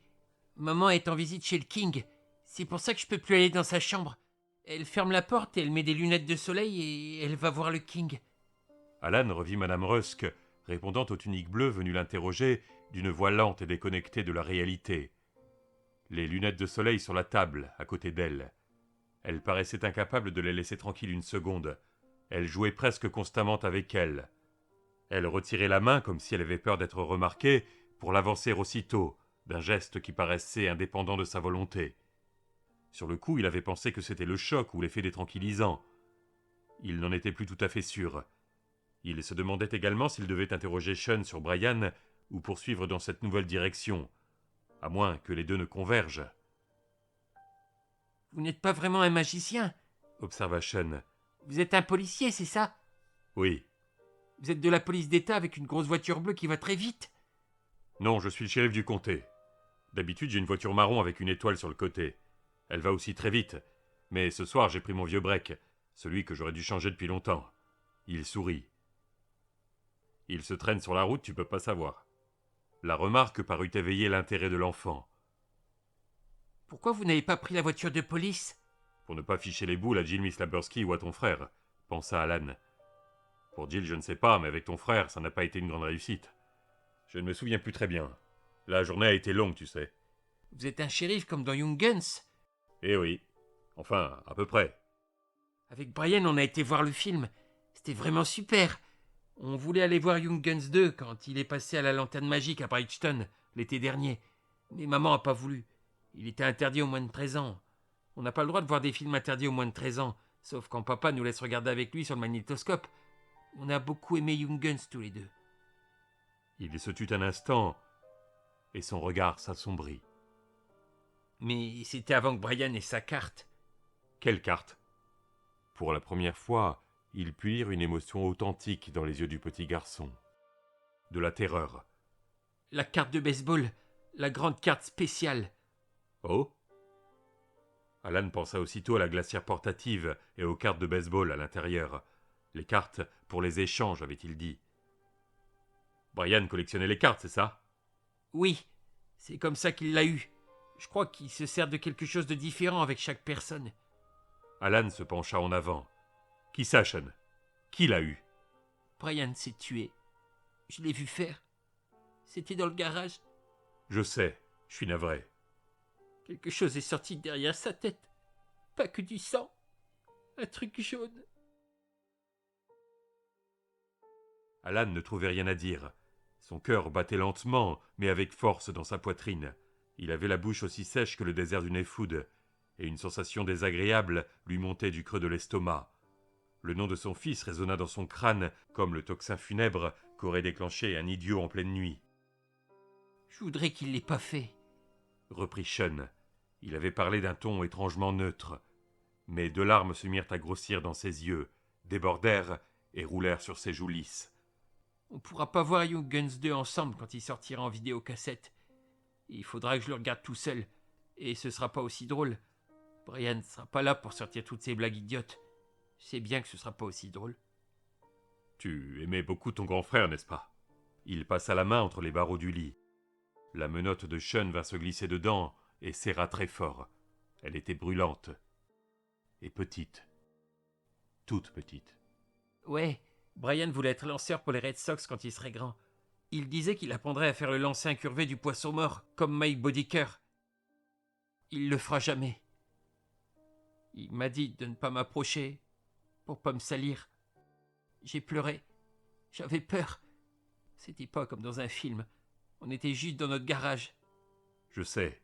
Maman est en visite chez le King. C'est pour ça que je peux plus aller dans sa chambre. Elle ferme la porte, elle met des lunettes de soleil et elle va voir le King. » Alan revit Madame Rusk, répondant aux tuniques bleues venues l'interroger d'une voix lente et déconnectée de la réalité. Les lunettes de soleil sur la table, à côté d'elle. Elle paraissait incapable de les laisser tranquilles une seconde. Elle jouait presque constamment avec elles. Elle retirait la main comme si elle avait peur d'être remarquée pour l'avancer aussitôt, d'un geste qui paraissait indépendant de sa volonté. Sur le coup, il avait pensé que c'était le choc ou l'effet des tranquillisants. Il n'en était plus tout à fait sûr. Il se demandait également s'il devait interroger Sean sur Brian ou poursuivre dans cette nouvelle direction, à moins que les deux ne convergent. « Vous n'êtes pas vraiment un magicien, » observa Sean. « Vous êtes un policier, c'est ça ? Oui. Vous êtes de la police d'État avec une grosse voiture bleue qui va très vite ? » Non, je suis le shérif du comté. D'habitude, j'ai une voiture marron avec une étoile sur le côté. Elle va aussi très vite, mais ce soir, j'ai pris mon vieux break, celui que j'aurais dû changer depuis longtemps. Il sourit. Il se traîne sur la route, tu peux pas savoir. La remarque parut éveiller l'intérêt de l'enfant. « Pourquoi vous n'avez pas pris la voiture de police ? » Pour ne pas ficher les boules à Jill Mislabursky ou à ton frère, pensa Alan. Pour Jill, je ne sais pas, mais avec ton frère, ça n'a pas été une grande réussite. Je ne me souviens plus très bien. La journée a été longue, tu sais. Vous êtes un shérif comme dans Young Guns ? Eh oui. Enfin, à peu près. Avec Brian, on a été voir le film. C'était vraiment super. On voulait aller voir Young Guns 2 quand il est passé à la lanterne magique à Bridgeton, l'été dernier. Mais maman n'a pas voulu. Il était interdit aux moins de 13 ans. On n'a pas le droit de voir des films interdits aux moins de 13 ans, sauf quand papa nous laisse regarder avec lui sur le magnétoscope. On a beaucoup aimé Young Guns tous les deux. Il se tut un instant, et son regard s'assombrit. Mais c'était avant que Brian ait sa carte. Quelle carte ? Pour la première fois, il put lire une émotion authentique dans les yeux du petit garçon. De la terreur. La carte de baseball, la grande carte spéciale. Oh ? Alan pensa aussitôt à la glacière portative et aux cartes de baseball à l'intérieur. Les cartes pour les échanges, avait-il dit. Brian collectionnait les cartes, c'est ça ? Oui, c'est comme ça qu'il l'a eu. Je crois qu'il se sert de quelque chose de différent avec chaque personne. Alan se pencha en avant. Qui ça, Sean ? Qui l'a eu ? Brian s'est tué. Je l'ai vu faire. C'était dans le garage. Je sais, je suis navré. Quelque chose est sorti derrière sa tête. Pas que du sang. Un truc jaune. Alan ne trouvait rien à dire. Son cœur battait lentement, mais avec force dans sa poitrine. Il avait la bouche aussi sèche que le désert du Nefud, et une sensation désagréable lui montait du creux de l'estomac. Le nom de son fils résonna dans son crâne comme le tocsin funèbre qu'aurait déclenché un idiot en pleine nuit. Je voudrais qu'il l'ait pas fait. Reprit Sean. Il avait parlé d'un ton étrangement neutre. Mais 2 larmes se mirent à grossir dans ses yeux, débordèrent et roulèrent sur ses joues lisses. On pourra pas voir Young Guns 2 ensemble quand il sortira en vidéocassette. Il faudra que je le regarde tout seul. Et ce sera pas aussi drôle. Brian ne sera pas là pour sortir toutes ces blagues idiotes. Je sais bien que ce sera pas aussi drôle. Tu aimais beaucoup ton grand frère, n'est-ce pas? Il passa la main entre les barreaux du lit. La menotte de Sean vint se glisser dedans et serra très fort. Elle était brûlante. Et petite. Toute petite. Ouais, Brian voulait être lanceur pour les Red Sox quand il serait grand. Il disait qu'il apprendrait à faire le lancer incurvé du poisson mort, comme Mike Bodiker. Il le fera jamais. Il m'a dit de ne pas m'approcher, pour pas me salir. J'ai pleuré. J'avais peur. C'était pas comme dans un film. On était juste dans notre garage. Je sais.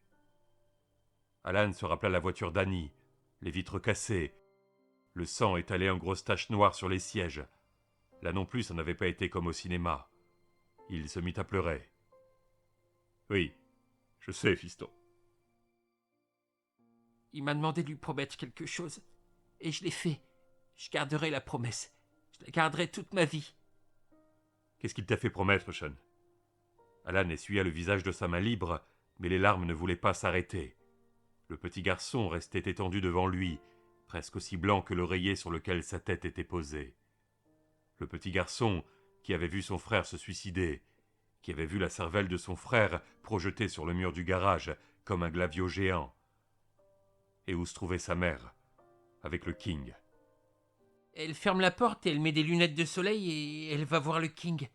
Alan se rappela la voiture d'Annie, les vitres cassées, le sang étalé en grosses taches noires sur les sièges. Là non plus, ça n'avait pas été comme au cinéma. Il se mit à pleurer. Oui, je sais, fiston. Il m'a demandé de lui promettre quelque chose. Et je l'ai fait. Je garderai la promesse. Je la garderai toute ma vie. Qu'est-ce qu'il t'a fait promettre, Sean? Alan essuya le visage de sa main libre, mais les larmes ne voulaient pas s'arrêter. Le petit garçon restait étendu devant lui, presque aussi blanc que l'oreiller sur lequel sa tête était posée. Le petit garçon qui avait vu son frère se suicider, qui avait vu la cervelle de son frère projetée sur le mur du garage comme un glavio géant, et où se trouvait sa mère, avec le King. Elle ferme la porte et elle met des lunettes de soleil et elle va voir le King.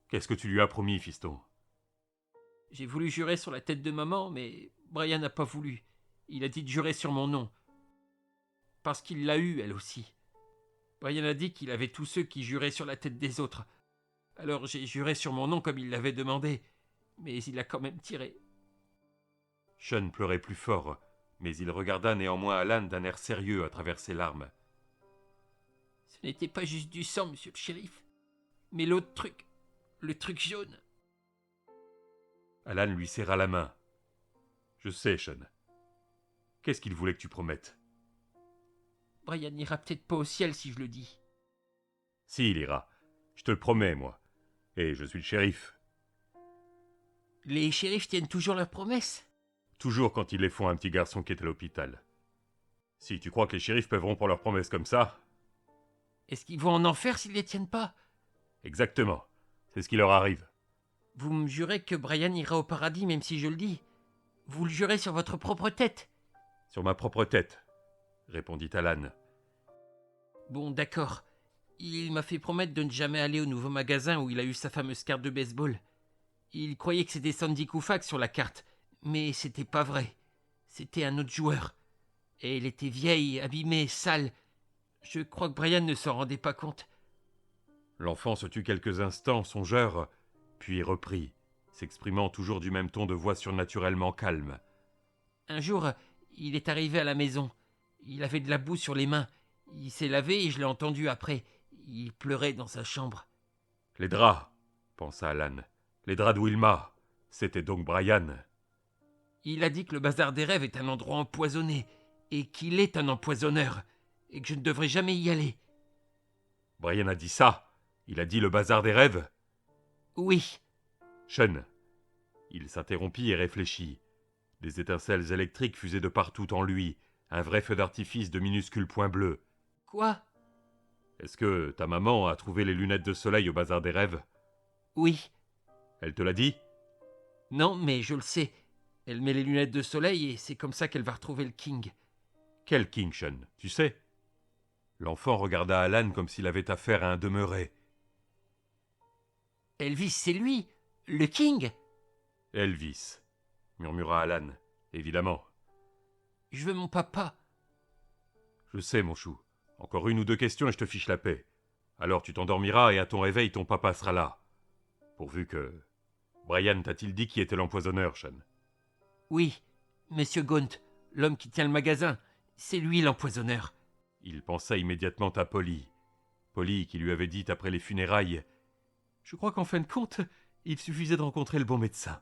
Qu'est-ce que tu lui as promis, fiston? J'ai voulu jurer sur la tête de maman, mais Brian n'a pas voulu. Il a dit de jurer sur mon nom. Parce qu'il l'a eu, elle aussi. Brian a dit qu'il avait tous ceux qui juraient sur la tête des autres. Alors j'ai juré sur mon nom comme il l'avait demandé. Mais il a quand même tiré. Sean pleurait plus fort, mais il regarda néanmoins Alan d'un air sérieux à travers ses larmes. Ce n'était pas juste du sang, monsieur le shérif. Mais l'autre truc. Le truc jaune. Alan lui serra la main. Je sais, Sean. Qu'est-ce qu'il voulait que tu promettes? Brian n'ira peut-être pas au ciel si je le dis. Si, il ira. Je te le promets, moi. Et je suis le shérif. Les shérifs tiennent toujours leurs promesses. Toujours quand ils les font à un petit garçon qui est à l'hôpital. Si tu crois que les shérifs peuvent rompre leurs promesses comme ça... Est-ce qu'ils vont en enfer s'ils les tiennent pas? Exactement. C'est ce qui leur arrive. Vous me jurez que Brian ira au paradis même si je le dis. Vous le jurez sur votre propre tête. Sur ma propre tête, répondit Alan. Bon, d'accord. Il m'a fait promettre de ne jamais aller au nouveau magasin où il a eu sa fameuse carte de baseball. Il croyait que c'était Sandy Koufax sur la carte, mais c'était pas vrai. C'était un autre joueur. Et elle était vieille, abîmée, sale. Je crois que Brian ne s'en rendait pas compte. L'enfant se tut quelques instants, songeur, puis reprit, s'exprimant toujours du même ton de voix surnaturellement calme. Un jour, il est arrivé à la maison. Il avait de la boue sur les mains. Il s'est lavé et je l'ai entendu après. Il pleurait dans sa chambre. Les draps, pensa Alan. Les draps de Wilma. C'était donc Brian. Il a dit que le bazar des rêves est un endroit empoisonné, et qu'il est un empoisonneur, et que je ne devrais jamais y aller. Brian a dit ça? Il a dit le bazar des rêves? Oui. Sean. Il s'interrompit et réfléchit. Des étincelles électriques fusaient de partout en lui, un vrai feu d'artifice de minuscules points bleus. Quoi? Est-ce que ta maman a trouvé les lunettes de soleil au bazar des rêves? Oui. Elle te l'a dit? Non, mais je le sais. Elle met les lunettes de soleil et c'est comme ça qu'elle va retrouver le King. Quel King, Sean? Tu sais? L'enfant regarda Alan comme s'il avait affaire à un demeuré. Elvis, c'est lui, le King. Elvis, murmura Alan. Évidemment. Je veux mon papa. Je sais, mon chou. Encore 1 ou 2 questions et je te fiche la paix. Alors tu t'endormiras et à ton réveil, ton papa sera là. Pourvu que... Brian t'a-t-il dit qui était l'empoisonneur, Sean? Oui, Monsieur Gaunt, l'homme qui tient le magasin. C'est lui l'empoisonneur. Il pensa immédiatement à Polly. Polly qui lui avait dit après les funérailles « Je crois qu'en fin de compte, il suffisait de rencontrer le bon médecin.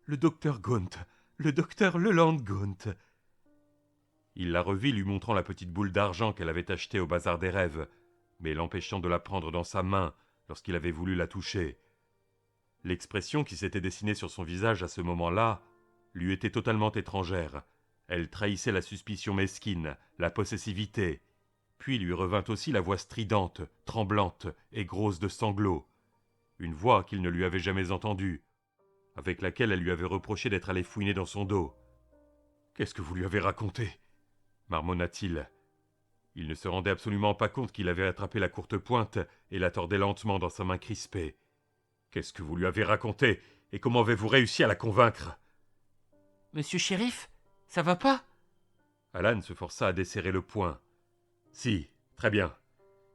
Le docteur Gaunt, le docteur Leland Gaunt. » Il la revit lui montrant la petite boule d'argent qu'elle avait achetée au bazar des rêves, mais l'empêchant de la prendre dans sa main lorsqu'il avait voulu la toucher. L'expression qui s'était dessinée sur son visage à ce moment-là lui était totalement étrangère. Elle trahissait la suspicion mesquine, la possessivité. Puis lui revint aussi la voix stridente, tremblante et grosse de sanglots. Une voix qu'il ne lui avait jamais entendue, avec laquelle elle lui avait reproché d'être allé fouiner dans son dos. « Qu'est-ce que vous lui avez raconté ?» marmonna-t-il. Il ne se rendait absolument pas compte qu'il avait attrapé la courte pointe et la tordait lentement dans sa main crispée. « Qu'est-ce que vous lui avez raconté et comment avez-vous réussi à la convaincre ?» « Monsieur Shérif, ça va pas ?» Alan se força à desserrer le poing. « Si, très bien.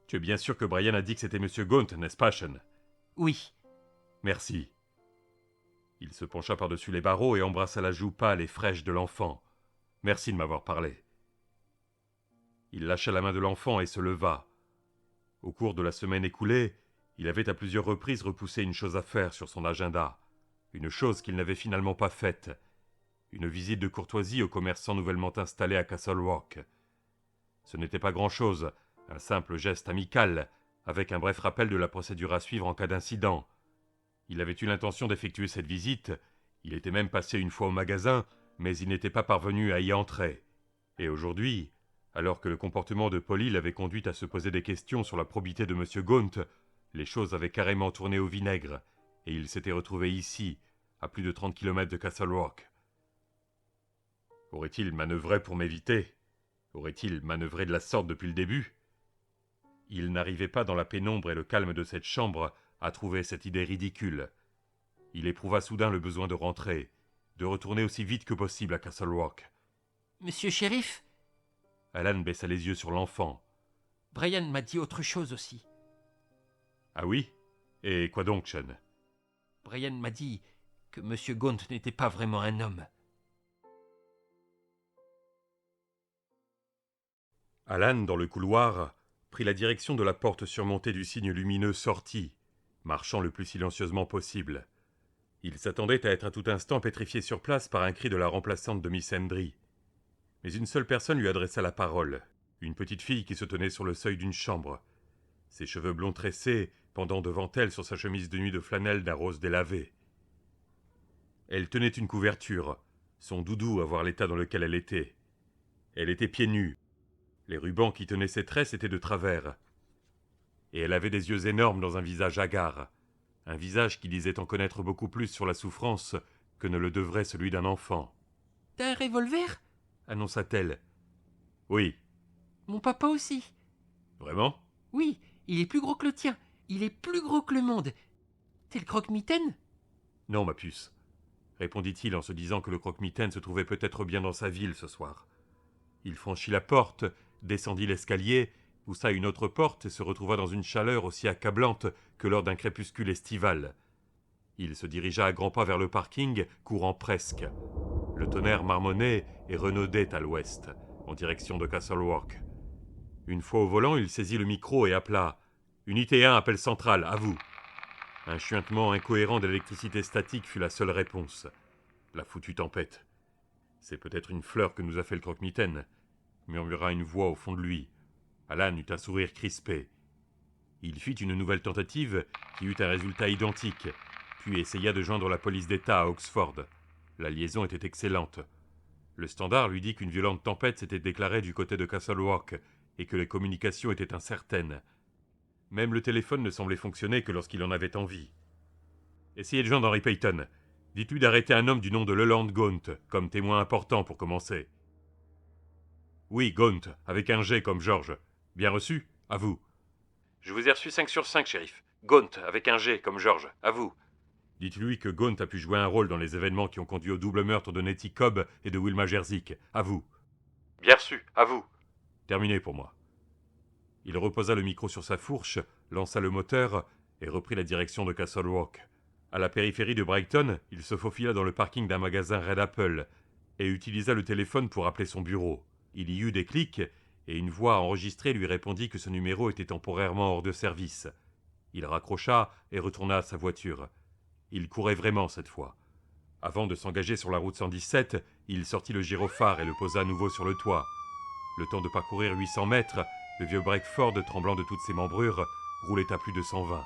Tu es bien sûr que Brian a dit que c'était Monsieur Gaunt, n'est-ce pas, Sean ?»« Oui. » Merci. » Il se pencha par-dessus les barreaux et embrassa la joue pâle et fraîche de l'enfant. « Merci de m'avoir parlé. » Il lâcha la main de l'enfant et se leva. Au cours de la semaine écoulée, il avait à plusieurs reprises repoussé une chose à faire sur son agenda. Une chose qu'il n'avait finalement pas faite. Une visite de courtoisie au commerçant nouvellement installé à Castle Rock. Ce n'était pas grand-chose, un simple geste amical, avec un bref rappel de la procédure à suivre en cas d'incident. Il avait eu l'intention d'effectuer cette visite, il était même passé une fois au magasin, mais il n'était pas parvenu à y entrer. Et aujourd'hui, alors que le comportement de Polly l'avait conduit à se poser des questions sur la probité de M. Gaunt, les choses avaient carrément tourné au vinaigre, et il s'était retrouvé ici, à plus de 30 km de Castle Rock. Aurait-il manœuvré pour m'éviter ? Aurait-il manœuvré de la sorte depuis le début ? Il n'arrivait pas dans la pénombre et le calme de cette chambre à trouver cette idée ridicule. Il éprouva soudain le besoin de rentrer, de retourner aussi vite que possible à Castle Rock. « Monsieur Shérif, Alan baissa les yeux sur l'enfant. Brian m'a dit autre chose aussi. »« Ah oui ? Et quoi donc, Sean ? » ?»« Brian m'a dit que Monsieur Gaunt n'était pas vraiment un homme. » Alan, dans le couloir, prit la direction de la porte surmontée du signe lumineux sorti, marchant le plus silencieusement possible. Il s'attendait à être à tout instant pétrifié sur place par un cri de la remplaçante de Miss Hendry. Mais une seule personne lui adressa la parole, une petite fille qui se tenait sur le seuil d'une chambre. Ses cheveux blonds tressés pendant devant elle sur sa chemise de nuit de flanelle d'un rose délavé. Elle tenait une couverture, son doudou à voir l'état dans lequel elle était. Elle était pieds nus. Les rubans qui tenaient ses tresses étaient de travers. Et elle avait des yeux énormes dans un visage hagard. Un visage qui disait en connaître beaucoup plus sur la souffrance que ne le devrait celui d'un enfant. « T'as un revolver ?» annonça-t-elle. « Oui. »« Mon papa aussi. »« Vraiment ?»« Oui, il est plus gros que le tien. Il est plus gros que le monde. T'es le croque-mitaine ?»« Non, ma puce, » répondit-il en se disant que le croque-mitaine se trouvait peut-être bien dans sa ville ce soir. Il franchit la porte, descendit l'escalier, poussa une autre porte et se retrouva dans une chaleur aussi accablante que lors d'un crépuscule estival. Il se dirigea à grands pas vers le parking, courant presque. Le tonnerre marmonnait et renaudait à l'ouest, en direction de Castle Rock. Une fois au volant, il saisit le micro et appela « Unité 1, appel central, à vous !» Un chuintement incohérent d'électricité statique fut la seule réponse. La foutue tempête. « C'est peut-être une fleur que nous a fait le croque-mitaine », murmura une voix au fond de lui. Alan eut un sourire crispé. Il fit une nouvelle tentative qui eut un résultat identique, puis essaya de joindre la police d'État à Oxford. La liaison était excellente. Le standard lui dit qu'une violente tempête s'était déclarée du côté de Castle Rock et que les communications étaient incertaines. Même le téléphone ne semblait fonctionner que lorsqu'il en avait envie. Essayez de joindre Henry Payton. Dites-lui d'arrêter un homme du nom de Leland Gaunt, comme témoin important pour commencer. Oui, Gaunt, avec un G comme George. Bien reçu, à vous. Je vous ai reçu 5 sur 5, shérif. Gaunt, avec un G comme George, à vous. Dites-lui que Gaunt a pu jouer un rôle dans les événements qui ont conduit au double meurtre de Nettie Cobb et de Wilma Jerzik. À vous. Bien reçu, à vous. Terminé pour moi. Il reposa le micro sur sa fourche, lança le moteur et reprit la direction de Castle Rock. À la périphérie de Brighton, il se faufila dans le parking d'un magasin Red Apple et utilisa le téléphone pour appeler son bureau. Il y eut des clics et une voix enregistrée lui répondit que ce numéro était temporairement hors de service. Il raccrocha et retourna à sa voiture. Il courait vraiment cette fois. Avant de s'engager sur la route 117, il sortit le gyrophare et le posa à nouveau sur le toit. Le temps de parcourir 800 mètres, le vieux Breakford, tremblant de toutes ses membrures, roulait à plus de 120.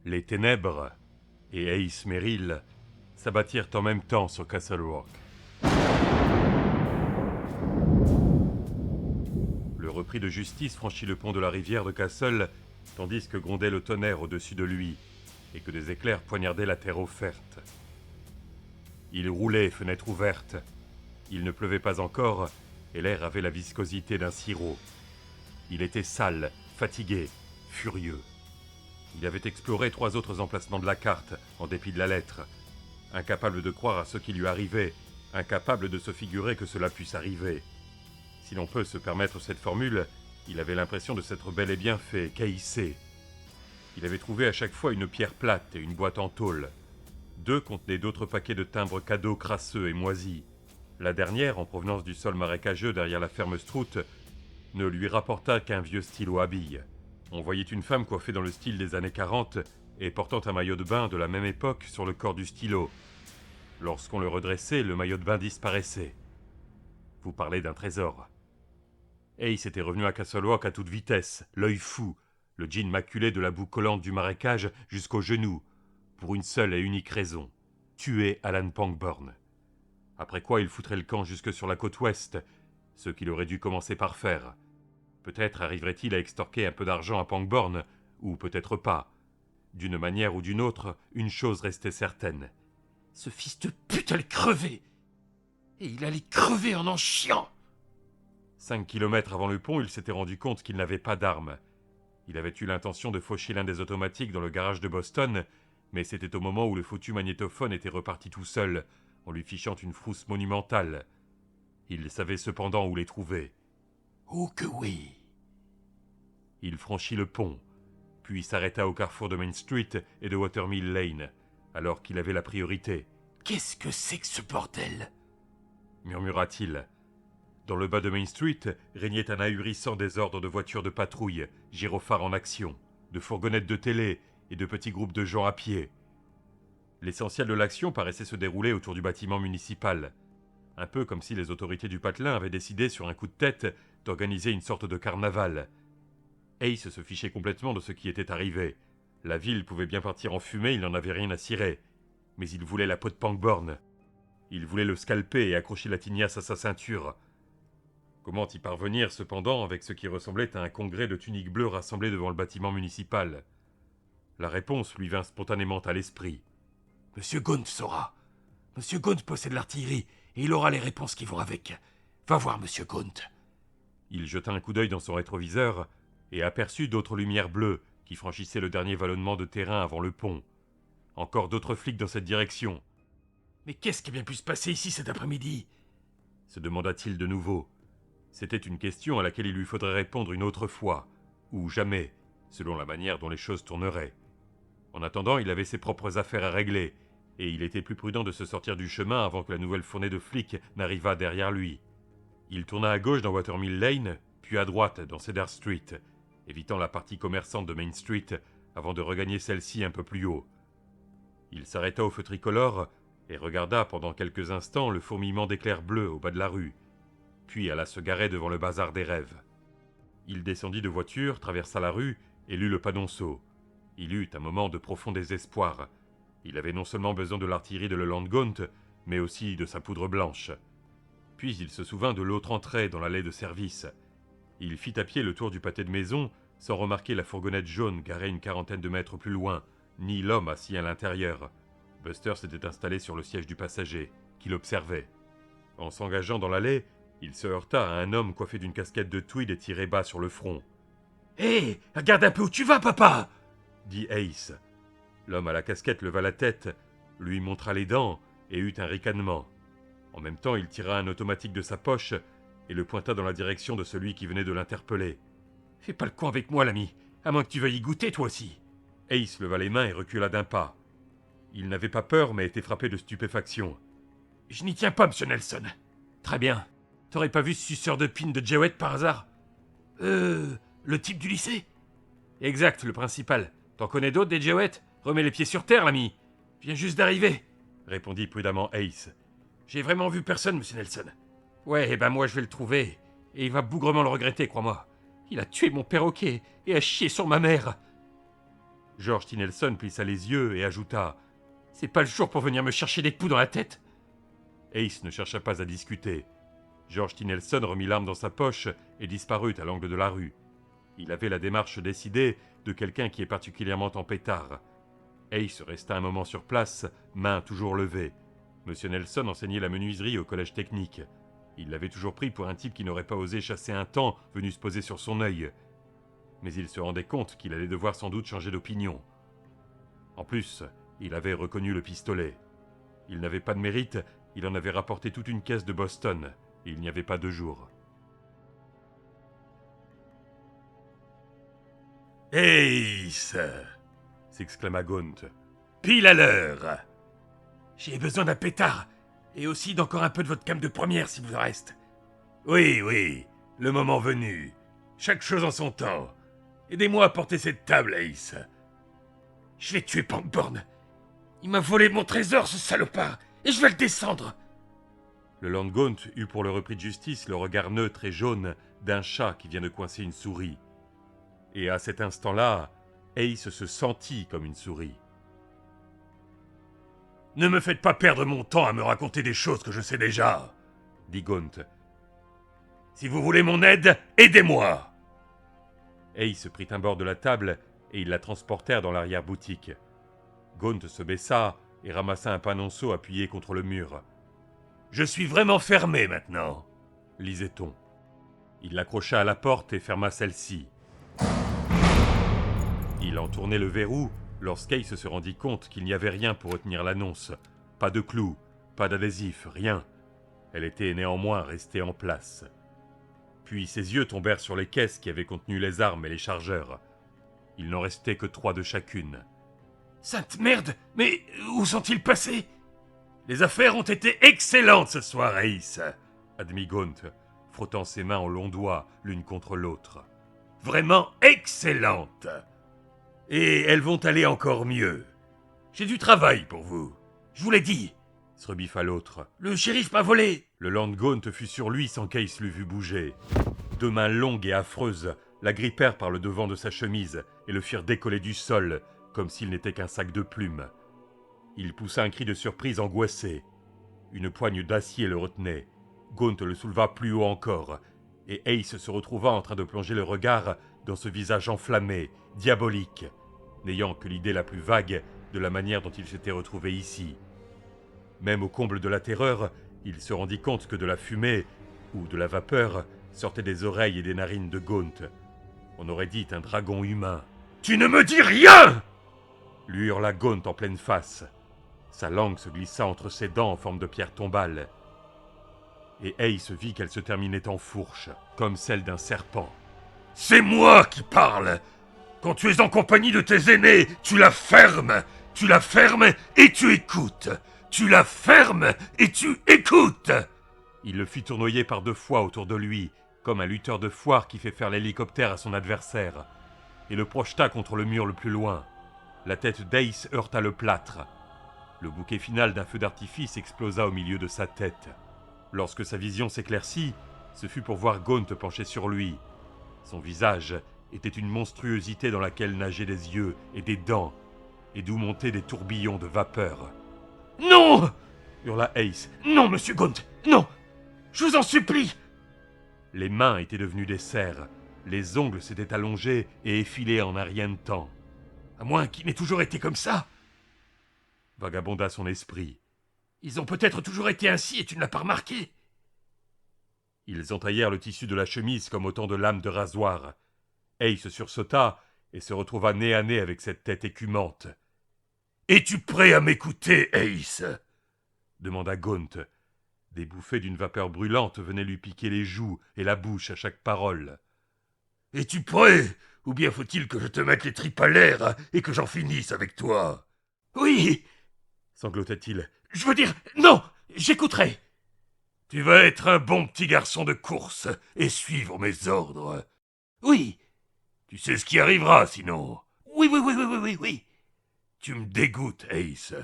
Les ténèbres et Ace Merrill s'abattirent en même temps sur Castle Rock. Le repris de justice franchit le pont de la rivière de Castle, tandis que grondait le tonnerre au-dessus de lui, et que des éclairs poignardaient la terre offerte. Il roulait, fenêtre ouverte. Il ne pleuvait pas encore, et l'air avait la viscosité d'un sirop. Il était sale, fatigué, furieux. Il avait exploré 3 autres emplacements de la carte, en dépit de la lettre. Incapable de croire à ce qui lui arrivait, incapable de se figurer que cela puisse arriver. Si l'on peut se permettre cette formule, il avait l'impression de s'être bel et bien fait caïsser. Il avait trouvé à chaque fois une pierre plate et une boîte en tôle. 2 contenaient d'autres paquets de timbres cadeaux crasseux et moisis. La dernière, en provenance du sol marécageux derrière la ferme Strout, ne lui rapporta qu'un vieux stylo à billes. On voyait une femme coiffée dans le style des années 40 et portant un maillot de bain de la même époque sur le corps du stylo. Lorsqu'on le redressait, le maillot de bain disparaissait. Vous parlez d'un trésor. Ace était revenu à Castle Rock à toute vitesse, l'œil fou, le jean maculé de la boue collante du marécage jusqu'aux genoux, pour une seule et unique raison, tuer Alan Pangborn. Après quoi il foutrait le camp jusque sur la côte ouest, ce qu'il aurait dû commencer par faire. Peut-être arriverait-il à extorquer un peu d'argent à Pangborn, ou peut-être pas. D'une manière ou d'une autre, une chose restait certaine. Ce fils de pute allait crever. Et il allait crever en chiant. 5 kilomètres avant le pont, il s'était rendu compte qu'il n'avait pas d'arme. Il avait eu l'intention de faucher l'un des automatiques dans le garage de Boston, mais c'était au moment où le foutu magnétophone était reparti tout seul, en lui fichant une frousse monumentale. Il savait cependant où les trouver. Oh que oui. Il franchit le pont, puis s'arrêta au carrefour de Main Street et de Watermill Lane, alors qu'il avait la priorité. « Qu'est-ce que c'est que ce bordel ?» murmura-t-il. Dans le bas de Main Street régnait un ahurissant désordre de voitures de patrouille, gyrophares en action, de fourgonnettes de télé et de petits groupes de gens à pied. L'essentiel de l'action paraissait se dérouler autour du bâtiment municipal, un peu comme si les autorités du patelin avaient décidé sur un coup de tête d'organiser une sorte de carnaval. Ace se fichait complètement de ce qui était arrivé. La ville pouvait bien partir en fumée, il n'en avait rien à cirer. Mais il voulait la peau de Pangborn. Il voulait le scalper et accrocher la tignasse à sa ceinture. Comment y parvenir cependant avec ce qui ressemblait à un congrès de tuniques bleues rassemblées devant le bâtiment municipal? La réponse lui vint spontanément à l'esprit. Monsieur Gaunt saura. Monsieur Gaunt possède l'artillerie et il aura les réponses qui vont avec. Va voir Monsieur Gaunt. Il jeta un coup d'œil dans son rétroviseur et aperçut d'autres lumières bleues qui franchissaient le dernier vallonnement de terrain avant le pont. Encore d'autres flics dans cette direction. Mais qu'est-ce qui a bien pu se passer ici cet après-midi? Se demanda-t-il de nouveau. C'était une question à laquelle il lui faudrait répondre une autre fois, ou jamais, selon la manière dont les choses tourneraient. En attendant, il avait ses propres affaires à régler, et il était plus prudent de se sortir du chemin avant que la nouvelle fournée de flics n'arrivât derrière lui. Il tourna à gauche dans Watermill Lane, puis à droite dans Cedar Street, évitant la partie commerçante de Main Street avant de regagner celle-ci un peu plus haut. Il s'arrêta au feu tricolore et regarda pendant quelques instants le fourmillement d'éclairs bleus au bas de la rue, puis alla se garer devant le bazar des rêves. Il descendit de voiture, traversa la rue et lut le panonceau. Il eut un moment de profond désespoir. Il avait non seulement besoin de l'artillerie de Leland Gaunt, mais aussi de sa poudre blanche. Puis il se souvint de l'autre entrée dans l'allée de service. Il fit à pied le tour du pâté de maison, sans remarquer la fourgonnette jaune garée une quarantaine de mètres plus loin, ni l'homme assis à l'intérieur. Buster s'était installé sur le siège du passager, qui l'observait. En s'engageant dans l'allée, il se heurta à un homme coiffé d'une casquette de tweed et tiré bas sur le front. « Hé, regarde un peu où tu vas, papa !» dit Ace. L'homme à la casquette leva la tête, lui montra les dents et eut un ricanement. En même temps, il tira un automatique de sa poche et le pointa dans la direction de celui qui venait de l'interpeller. « Fais pas le con avec moi, l'ami, à moins que tu veuilles y goûter, toi aussi !» Ace leva les mains et recula d'un pas. Il n'avait pas peur, mais était frappé de stupéfaction. Je n'y tiens pas, monsieur Nelson. Très bien. T'aurais pas vu ce suceur de pin de Jewett par hasard? Le type du lycée? Exact, le principal. T'en connais d'autres des Jewett? Remets les pieds sur terre, l'ami. Viens juste d'arriver, répondit prudemment Ace. J'ai vraiment vu personne, monsieur Nelson. Ouais, ben moi je vais le trouver. Et il va bougrement le regretter, crois-moi. Il a tué mon perroquet et a chié sur ma mère. George T. Nelson plissa les yeux et ajouta « C'est pas le jour pour venir me chercher des coups dans la tête !» Ace ne chercha pas à discuter. George T. Nelson remit l'arme dans sa poche et disparut à l'angle de la rue. Il avait la démarche décidée de quelqu'un qui est particulièrement en pétard. Ace resta un moment sur place, main toujours levée. Monsieur Nelson enseignait la menuiserie au collège technique. Il l'avait toujours pris pour un type qui n'aurait pas osé chasser un temps venu se poser sur son œil. Mais il se rendait compte qu'il allait devoir sans doute changer d'opinion. En plus, il avait reconnu le pistolet. Il n'avait pas de mérite, il en avait rapporté toute une caisse de Boston, et il n'y avait pas 2 jours. « Ace !» s'exclama Gaunt. « Pile à l'heure !»« J'ai besoin d'un pétard, et aussi d'encore un peu de votre cam de première s'il vous en reste. »« Oui, oui, le moment venu. Chaque chose en son temps. Aidez-moi à porter cette table, Ace. » « Je vais tuer Pangborn. Il m'a volé mon trésor, ce salopard, et je vais le descendre !» Le Lord Gaunt eut pour le repris de justice le regard neutre et jaune d'un chat qui vient de coincer une souris. Et à cet instant-là, Ace se sentit comme une souris. « Ne me faites pas perdre mon temps à me raconter des choses que je sais déjà, » dit Gaunt. « Si vous voulez mon aide, aidez-moi !» Ace prit un bord de la table et ils la transportèrent dans l'arrière-boutique. Gaunt se baissa et ramassa un panonceau appuyé contre le mur. « Je suis vraiment fermé maintenant, » lisait-on. Il l'accrocha à la porte et ferma celle-ci. Il en tournait le verrou lorsqu'Ace se rendit compte qu'il n'y avait rien pour retenir l'annonce. Pas de clous, pas d'adhésif, rien. Elle était néanmoins restée en place. Puis ses yeux tombèrent sur les caisses qui avaient contenu les armes et les chargeurs. Il n'en restait que 3 de chacune. « Sainte merde, mais où sont-ils passés ?»« Les affaires ont été excellentes ce soir, Ace, » admit Gaunt, frottant ses mains en longs doigts l'une contre l'autre. « Vraiment excellentes. Et elles vont aller encore mieux. J'ai du travail pour vous. Je vous l'ai dit. » se rebiffa l'autre. « Le shérif m'a volé !» Le Lord Gaunt fut sur lui sans qu'Ace l'eût vu bouger. 2 mains longues et affreuses l'agrippèrent par le devant de sa chemise et le firent décoller du sol, comme s'il n'était qu'un sac de plumes. Il poussa un cri de surprise angoissé. Une poigne d'acier le retenait. Gaunt le souleva plus haut encore, et Ace se retrouva en train de plonger le regard dans ce visage enflammé, diabolique, n'ayant que l'idée la plus vague de la manière dont il s'était retrouvé ici. Même au comble de la terreur, il se rendit compte que de la fumée, ou de la vapeur, sortait des oreilles et des narines de Gaunt. On aurait dit un dragon humain. « Tu ne me dis rien !» lui hurla Gaunt en pleine face. Sa langue se glissa entre ses dents en forme de pierre tombale. Et Ace vit qu'elle se terminait en fourche, comme celle d'un serpent. « C'est moi qui parle ! Quand tu es en compagnie de tes aînés, tu la fermes et tu écoutes. Tu la fermes et tu écoutes !» Il le fit tournoyer par 2 fois autour de lui, comme un lutteur de foire qui fait faire l'hélicoptère à son adversaire, et le projeta contre le mur le plus loin. La tête d'Ace heurta le plâtre. Le bouquet final d'un feu d'artifice explosa au milieu de sa tête. Lorsque sa vision s'éclaircit, ce fut pour voir Gaunt penché sur lui. Son visage était une monstruosité dans laquelle nageaient des yeux et des dents, et d'où montaient des tourbillons de vapeur. « Non !» hurla Ace. « Non, monsieur Gaunt, non ! Je vous en supplie !» Les mains étaient devenues des serres, les ongles s'étaient allongés et effilés en un rien de temps. « À moins qu'il n'ait toujours été comme ça !» vagabonda son esprit. « Ils ont peut-être toujours été ainsi et tu ne l'as pas remarqué !» Ils entaillèrent le tissu de la chemise comme autant de lames de rasoir. Ace sursauta et se retrouva nez à nez avec cette tête écumante. « Es-tu prêt à m'écouter, Ace ?» demanda Gaunt. Des bouffées d'une vapeur brûlante venaient lui piquer les joues et la bouche à chaque parole. « Es-tu prêt ? Ou bien faut-il que je te mette les tripes à l'air et que j'en finisse avec toi ?»« Oui !» sanglotait-il. « Je veux dire, non ! j'écouterai. Tu vas être un bon petit garçon de course et suivre mes ordres. Oui, Tu sais ce qui arrivera sinon. oui, oui, oui, oui, oui, oui, oui. Tu me dégoûtes, Ace.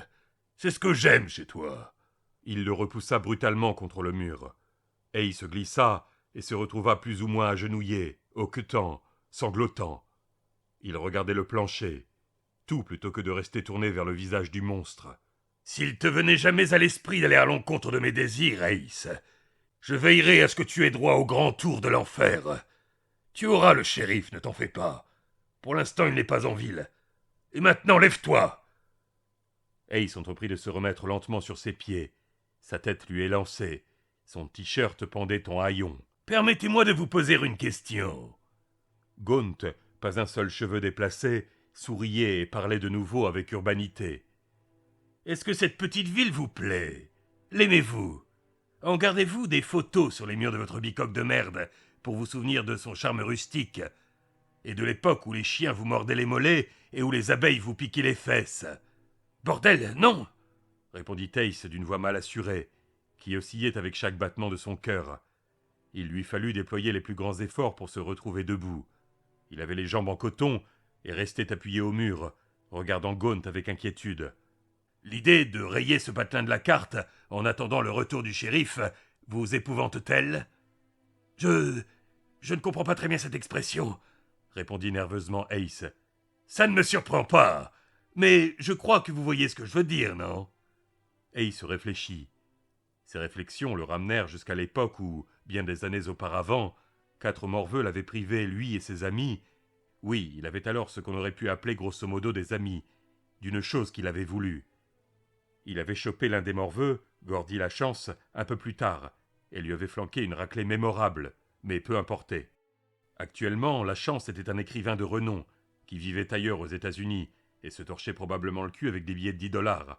C'est ce que j'aime chez toi. Il le repoussa brutalement contre le mur. Ace glissa et se retrouva plus ou moins agenouillé, hoquetant, sanglotant. Il regardait le plancher, tout plutôt que de rester tourné vers le visage du monstre. S'il te venait jamais à l'esprit d'aller à l'encontre de mes désirs, Ace, je veillerai à ce que tu aies droit au grand tour de l'enfer. Tu auras le shérif, ne t'en fais pas. Pour l'instant, il n'est pas en ville. Et maintenant, lève-toi. Ace entreprit de se remettre lentement sur ses pieds. Sa tête lui élançait. Son t-shirt pendait en haillons. Permettez-moi de vous poser une question. Gaunt, pas un seul cheveu déplacé, souriait et parlait de nouveau avec urbanité. Est-ce que cette petite ville vous plaît? L'aimez-vous? En gardez-vous des photos sur les murs de votre bicoque de merde pour vous souvenir de son charme rustique et de l'époque où les chiens vous mordaient les mollets et où les abeilles vous piquaient les fesses? Bordel, non! Répondit Ace d'une voix mal assurée, qui oscillait avec chaque battement de son cœur. Il lui fallut déployer les plus grands efforts pour se retrouver debout. Il avait les jambes en coton et restait appuyé au mur, regardant Gaunt avec inquiétude. L'idée de rayer ce patelin de la carte en attendant le retour du shérif vous épouvante-t-elle? Je ne comprends pas très bien cette expression, Répondit nerveusement Ace. Ça ne me surprend pas, mais je crois que vous voyez ce que je veux dire, non? Ace réfléchit. Ses réflexions le ramenèrent jusqu'à l'époque où, bien des années auparavant, 4 morveux l'avaient privé, lui et ses amis. Oui, il avait alors ce qu'on aurait pu appeler grosso modo des amis, d'une chose qu'il avait voulu. Il avait chopé l'un des morveux, Gordy Lachance, un peu plus tard, et lui avait flanqué une raclée mémorable, mais peu importait. Actuellement, Lachance était un écrivain de renom, qui vivait ailleurs aux États-Unis, et se torchait probablement le cul avec des billets de $10.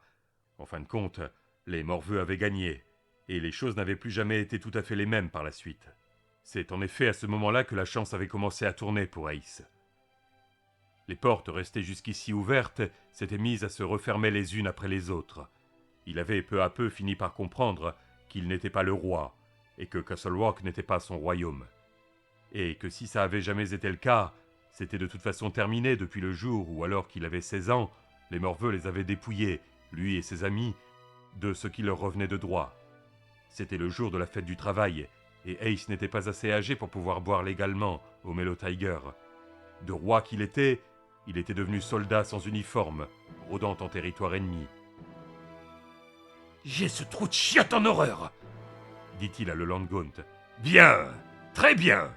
En fin de compte, les morveux avaient gagné, et les choses n'avaient plus jamais été tout à fait les mêmes par la suite. C'est en effet à ce moment-là que la chance avait commencé à tourner pour Ace. Les portes restées jusqu'ici ouvertes s'étaient mises à se refermer les unes après les autres. Il avait peu à peu fini par comprendre qu'il n'était pas le roi, et que Castle Rock n'était pas son royaume. Et que si ça avait jamais été le cas, c'était de toute façon terminé depuis le jour où, alors qu'il avait 16 ans, les morveux les avaient dépouillés, lui et ses amis, de ce qui leur revenait de droit. C'était le jour de la fête du travail, et Ace n'était pas assez âgé pour pouvoir boire légalement au Mellow Tiger. De roi qu'il était, il était devenu soldat sans uniforme, rôdant en territoire ennemi. J'ai ce trou de chiotte en horreur, Dit-il à Leland Gaunt. Bien, très bien.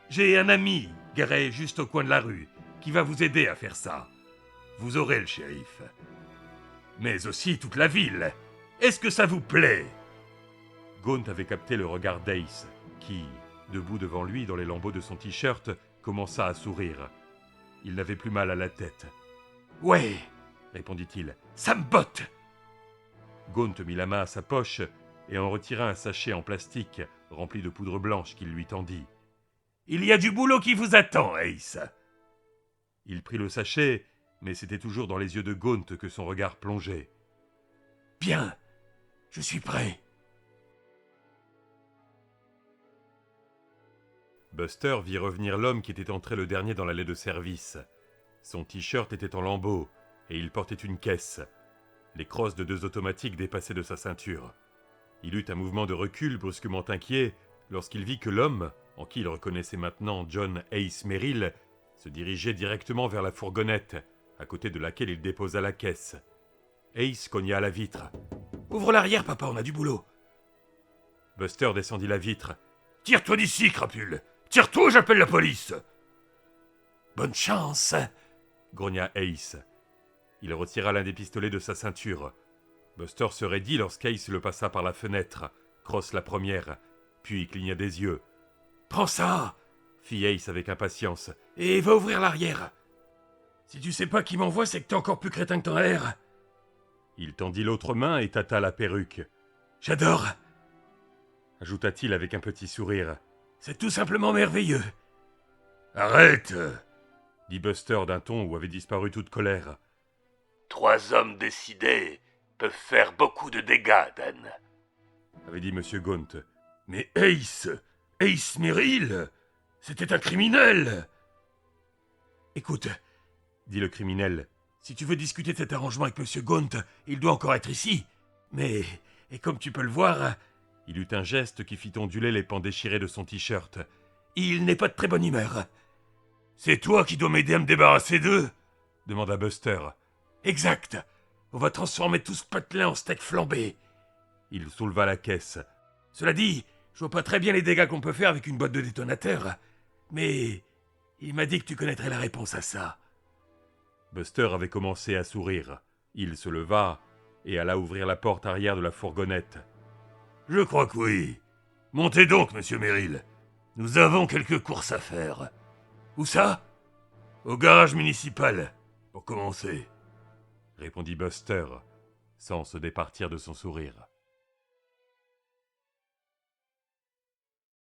J'ai un ami, garé juste au coin de la rue, qui va vous aider à faire ça. Vous aurez le shérif. Mais aussi toute la ville. Est-ce que ça vous plaît? Gaunt avait capté le regard d'Ace, qui, debout devant lui dans les lambeaux de son t-shirt, commença à sourire. Il n'avait plus mal à la tête. Ouais, Répondit-il. ça me botte. Gaunt mit la main à sa poche et en retira un sachet en plastique rempli de poudre blanche qu'il lui tendit. Il y a du boulot qui vous attend, Ace. Il prit le sachet, mais c'était toujours dans les yeux de Gaunt que son regard plongeait. Bien, je suis prêt. Buster vit revenir l'homme qui était entré le dernier dans l'allée de service. Son t-shirt était en lambeaux, et il portait une caisse. Les crosses de 2 automatiques dépassaient de sa ceinture. Il eut un mouvement de recul brusquement inquiet lorsqu'il vit que l'homme, en qui il reconnaissait maintenant John Ace Merrill, se dirigeait directement vers la fourgonnette, à côté de laquelle il déposa la caisse. Ace cogna à la vitre. « Ouvre l'arrière, papa, on a du boulot. » Buster descendit la vitre. « Tire-toi d'ici, crapule. Tire-toi, j'appelle la police. »« Bonne chance, » grogna Ace. Il retira l'un des pistolets de sa ceinture. Buster se raidit lorsqu'Ace le passa par la fenêtre, crosse la première, puis cligna des yeux. « Prends ça !» fit Ace avec impatience. « Et va ouvrir l'arrière. Si tu sais pas qui m'envoie, c'est que t'es encore plus crétin que t'en as l'air. » Il tendit l'autre main et tâta la perruque. « J'adore !» ajouta-t-il avec un petit sourire. « C'est tout simplement merveilleux. »« Arrête !» dit Buster d'un ton où avait disparu toute colère. « 3 hommes décidés peuvent faire beaucoup de dégâts, Dan. avait dit M. Gaunt. Mais Ace Merrill, c'était un criminel. Écoute, dit le criminel, si tu veux discuter de cet arrangement avec M. Gaunt, il doit encore être ici. Mais, et comme tu peux le voir, il eut un geste qui fit onduler les pans déchirés de son t-shirt. Il n'est pas de très bonne humeur. C'est toi qui dois m'aider à me débarrasser d'eux? Demanda Buster. Exact. On va transformer tout ce patelin en steak flambé. Il souleva la caisse. Cela dit, je vois pas très bien les dégâts qu'on peut faire avec une boîte de détonateur. Mais il m'a dit que tu connaîtrais la réponse à ça. Buster avait commencé à sourire. Il se leva et alla ouvrir la porte arrière de la fourgonnette. Je crois que oui. Montez donc, monsieur Merrill. Nous avons quelques courses à faire. Où ça? Au garage municipal, pour commencer, répondit Buster, sans se départir de son sourire.